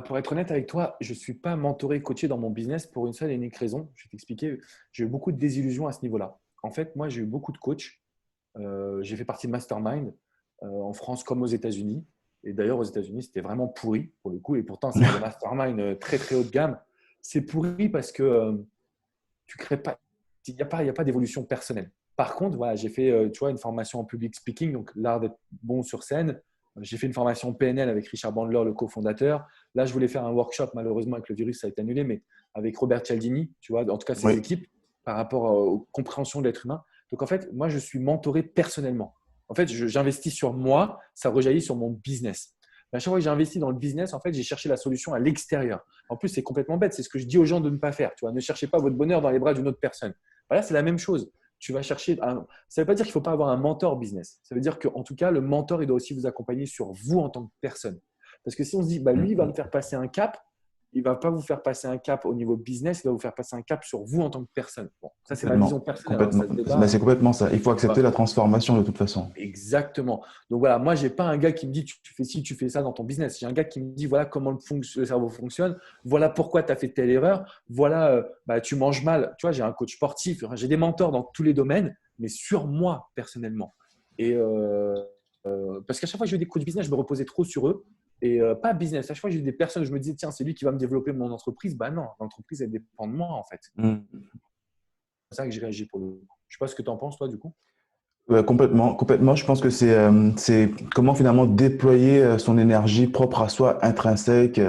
Pour être honnête avec toi, je ne suis pas mentoré, coaché dans mon business pour une seule et unique raison. Je vais t'expliquer. J'ai eu beaucoup de désillusions à ce niveau-là. En fait, moi, j'ai eu beaucoup de coachs. J'ai fait partie de mastermind en France comme aux États-Unis. Et d'ailleurs, aux États-Unis, c'était vraiment pourri pour le coup. Et pourtant, c'est des mastermind très, très haut de gamme. C'est pourri parce que tu crées pas, il y a pas d'évolution personnelle. Par contre, voilà, j'ai fait tu vois, une formation en public speaking, donc l'art d'être bon sur scène. J'ai fait une formation PNL avec Richard Bandler, le cofondateur. Là, je voulais faire un workshop, malheureusement, avec le virus, ça a été annulé, mais avec Robert Cialdini, tu vois, en tout cas ses Oui, équipes, par rapport aux compréhensions de l'être humain. Donc, en fait, moi, je suis mentoré personnellement. En fait, j'investis sur moi, ça rejaillit sur mon business. Mais à chaque fois que j'ai investi dans le business, en fait, j'ai cherché la solution à l'extérieur. En plus, c'est complètement bête. C'est ce que je dis aux gens de ne pas faire. Tu vois, ne cherchez pas votre bonheur dans les bras d'une autre personne. Voilà, c'est la même chose. Tu vas chercher. Ça ne veut pas dire qu'il ne faut pas avoir un mentor business. Ça veut dire qu'en tout cas, le mentor, il doit aussi vous accompagner sur vous en tant que personne. Parce que si on se dit, bah, lui, il va me faire passer un cap, il ne va pas vous faire passer un cap au niveau business, il va vous faire passer un cap sur vous en tant que personne. Bon, ça, c'est ma vision complètement. personnelle, hein, Complètement. ça se Ben, débat. c'est complètement ça. Il faut accepter Voilà. la transformation de toute façon. Exactement. Donc voilà, moi, je n'ai pas un gars qui me dit tu fais ci, tu fais ça dans ton business. J'ai un gars qui me dit voilà comment le cerveau fonctionne, voilà pourquoi tu as fait telle erreur, voilà, bah, tu manges mal. Tu vois, j'ai un coach sportif, j'ai des mentors dans tous les domaines, mais sur moi personnellement. Et parce qu'à chaque fois que j'ai eu des coachs business, je me reposais trop sur eux et pas business. À chaque fois que j'ai eu des personnes, je me disais tiens, c'est lui qui va me développer mon entreprise. Bah non, l'entreprise, elle dépend de moi en fait. Mm. C'est ça que j'ai réagi pour le coup. Je ne sais pas ce que tu en penses, toi, du coup. Ouais, complètement, complètement. Je pense que c'est comment finalement déployer son énergie propre à soi, intrinsèque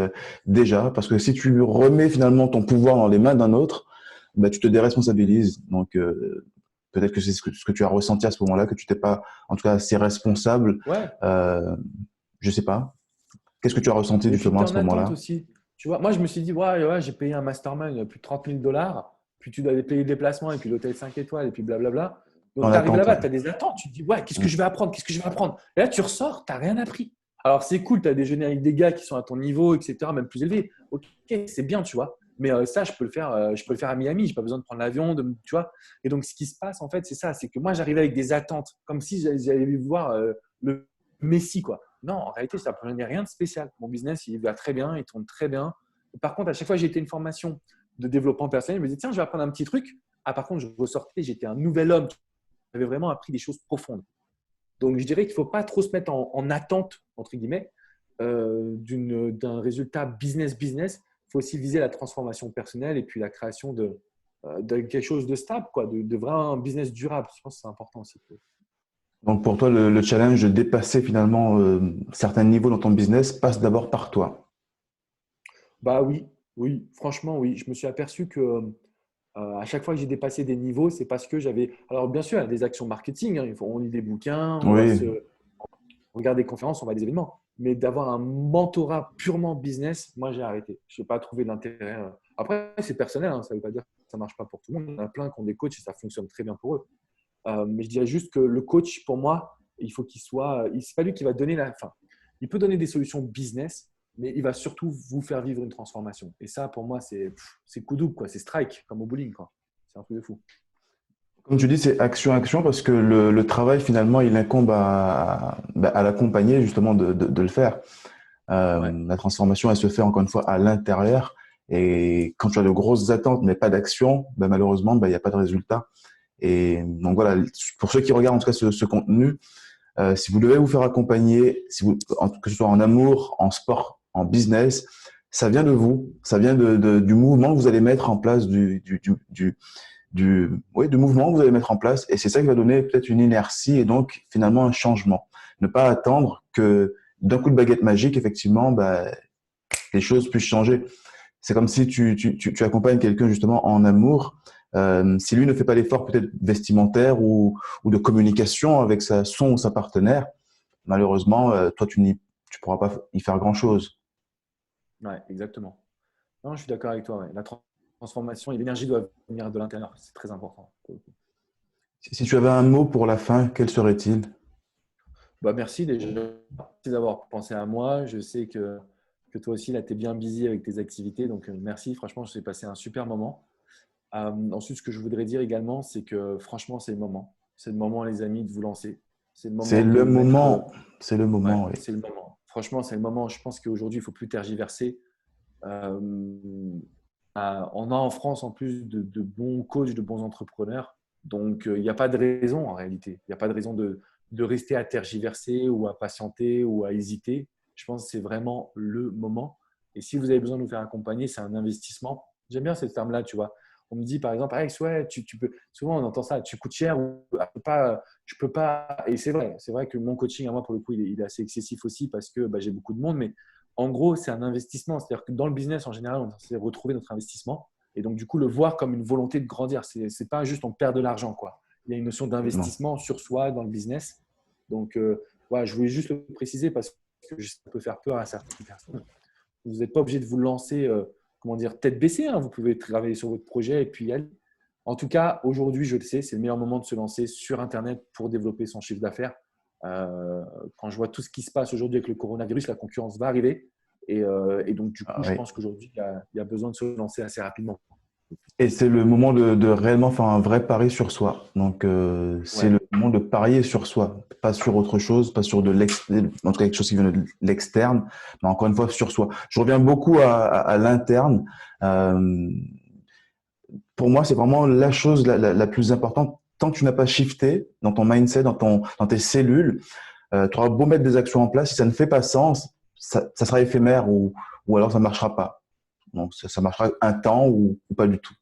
déjà, parce que si tu remets finalement ton pouvoir dans les mains d'un autre, bah, tu te déresponsabilises. Donc peut-être que c'est ce que tu as ressenti à ce moment-là, que tu t'es pas, en tout cas, assez responsable. Ouais. Euh, je sais pas. Qu'est-ce que tu as ressenti Et puis, justement tu à es ce en attente moment-là? aussi. Tu vois, moi, je me suis dit, ouais, ouais, j'ai payé un mastermind plus de 30 000 $, puis tu dois payer le déplacement et puis l'hôtel 5 étoiles et puis blablabla. Donc, En tu arrives attente, là-bas, ouais. tu as des attentes. Tu te dis, ouais, qu'est-ce que Mm. je vais apprendre? Qu'est-ce que je vais apprendre? Et là, tu ressors, tu n'as rien appris. Alors, c'est cool, tu as déjeuné avec des gars qui sont à ton niveau, etc., même plus élevés. Ok, c'est bien, tu vois. Mais ça, je peux le faire à Miami. Je n'ai pas besoin de prendre l'avion, tu vois. Et donc, ce qui se passe, en fait, c'est ça. C'est que moi, j'arrivais avec des attentes, comme si j'allais voir le Messi, quoi. Non, en réalité, ça ne prenait rien de spécial. Mon business, il va très bien, il tourne très bien. Par contre, à chaque fois que j'ai été une formation de développement personnel, je me disais, tiens, je vais apprendre un petit truc. Ah, par contre, je ressortais, j'étais un nouvel homme. J'avais vraiment appris des choses profondes. Donc, je dirais qu'il ne faut pas trop se mettre en attente, entre guillemets, d'un résultat business. Il faut aussi viser la transformation personnelle et puis la création de quelque chose de stable, quoi, de vraiment un business durable. Je pense que c'est important aussi. Donc pour toi, le challenge de dépasser finalement certains niveaux dans ton business passe d'abord par toi. Bah oui, oui, franchement, oui. Je me suis aperçu que à chaque fois que j'ai dépassé des niveaux, c'est parce que j'avais. Alors, bien sûr, il y a des actions marketing, hein, on lit des bouquins, Oui, on regarde des conférences, on va à des événements. Mais d'avoir un mentorat purement business, moi, j'ai arrêté. Je n'ai pas trouvé l'intérêt. Après, c'est personnel, hein, ça ne veut pas dire que ça ne marche pas pour tout le monde. Il y en a plein qui ont des coachs et ça fonctionne très bien pour eux. Mais je dirais juste que le coach, pour moi, il faut qu'il soit. C'est pas lui qui va donner la. Enfin, il peut donner des solutions business, mais il va surtout vous faire vivre une transformation. Et ça, pour moi, c'est coup double, quoi. C'est strike, comme au bowling, quoi. C'est un truc de fou. comme tu dis, c'est action parce que le travail finalement, il incombe à l'accompagner justement de le faire. Ouais. La transformation, elle se fait encore une fois à l'intérieur. Et quand tu as de grosses attentes mais pas d'action, ben, malheureusement, ben, il n'y a pas de résultat. Et donc voilà, pour ceux qui regardent en tout cas ce contenu, si vous devez vous faire accompagner, si vous, que ce soit en amour, en sport, en business, ça vient de vous, ça vient du mouvement que vous allez mettre en place, oui, du mouvement que vous allez mettre en place. Et c'est ça qui va donner peut-être une inertie et donc finalement un changement. Ne pas attendre que d'un coup de baguette magique, effectivement, bah, les choses puissent changer. C'est comme si tu accompagnes quelqu'un justement en amour. Si lui ne fait pas l'effort peut-être vestimentaire ou de communication avec son ou sa partenaire, malheureusement, toi, tu pourras pas y faire grand-chose. Ouais, exactement. Non, je suis d'accord avec toi. Ouais. Transformation et l'énergie doivent venir de l'intérieur. C'est très important. Si tu avais un mot pour la fin, quel serait-il? Bah, merci déjà merci d'avoir pensé à moi. Je sais que toi aussi, là, tu es bien busy avec tes activités. Donc, merci. Franchement, j'ai passé un super moment. Ensuite, ce que je voudrais dire également, c'est que franchement, c'est le moment. C'est le moment, les amis, de vous lancer. C'est le C'est moment de le mettre. moment. C'est le Ouais, moment, oui. c'est le moment. Franchement, c'est le moment. Je pense qu'aujourd'hui, il ne faut plus tergiverser. Euh, on a en France en plus de bons coachs, de bons entrepreneurs. Donc, il n'y a pas de raison en réalité. Il n'y a pas de raison de rester à tergiverser ou à patienter ou à hésiter. Je pense que c'est vraiment le moment. Et si vous avez besoin de vous faire accompagner, c'est un investissement. J'aime bien cette terme-là, tu vois. On me dit par exemple, Alex, ouais, tu peux. Souvent, on entend ça, tu coûtes cher ou tu peux pas. Et c'est vrai que mon coaching à moi, pour le coup, il est assez excessif aussi parce que bah, j'ai beaucoup de monde. Mais en gros, c'est un investissement. C'est-à-dire que dans le business, en général, on essaie de retrouver notre investissement. Et donc, du coup, le voir comme une volonté de grandir. Ce n'est pas juste on perd de l'argent, quoi. Il y a une notion Absolument. d'investissement sur soi dans le business. Donc, voilà, je voulais juste le préciser parce que ça peut faire peur à certaines personnes. Vous n'êtes pas obligé de vous lancer, comment dire, tête baissée. Hein. Vous pouvez travailler sur votre projet et puis y aller. En tout cas, aujourd'hui, je le sais, c'est le meilleur moment de se lancer sur Internet pour développer son chiffre d'affaires. Quand je vois tout ce qui se passe aujourd'hui avec le coronavirus, la concurrence va arriver. Et donc, du coup, Ah, je oui. pense qu'aujourd'hui, il y a besoin de se lancer assez rapidement. Et c'est le moment de réellement faire un vrai pari sur soi. Donc, c'est Ouais, le moment de parier sur soi, pas sur autre chose, pas sur en tout cas quelque chose qui vient de l'externe, mais encore une fois sur soi. Je reviens beaucoup à l'interne. Euh, pour moi, c'est vraiment la chose la plus importante. Tant que tu n'as pas shifté dans ton mindset, dans tes cellules, tu auras beau mettre des actions en place, si ça ne fait pas sens, ça sera éphémère ou alors ça ne marchera pas. Donc, ça marchera un temps ou pas du tout.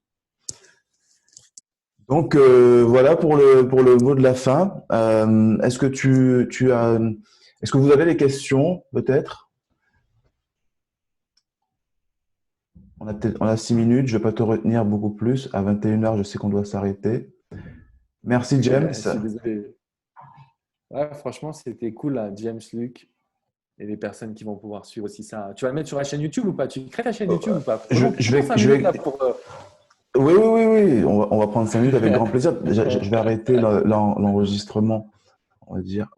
Donc voilà pour le mot de la fin. Est-ce que est-ce que vous avez des questions peut-être? On a 6 minutes. Je vais pas te retenir beaucoup plus. À 21 heures, je sais qu'on doit s'arrêter. Merci James. je suis désolé. Ouais, franchement, c'était cool, là, James, Luc, et les personnes qui vont pouvoir suivre aussi ça. Tu vas le mettre sur la chaîne YouTube ou pas? Tu crées ta chaîne YouTube ou pas? Prenons 5 Je minutes vais. là pour. Oui, oui, oui, oui. On va prendre 5 minutes avec grand plaisir. Je vais arrêter l'enregistrement. On va dire.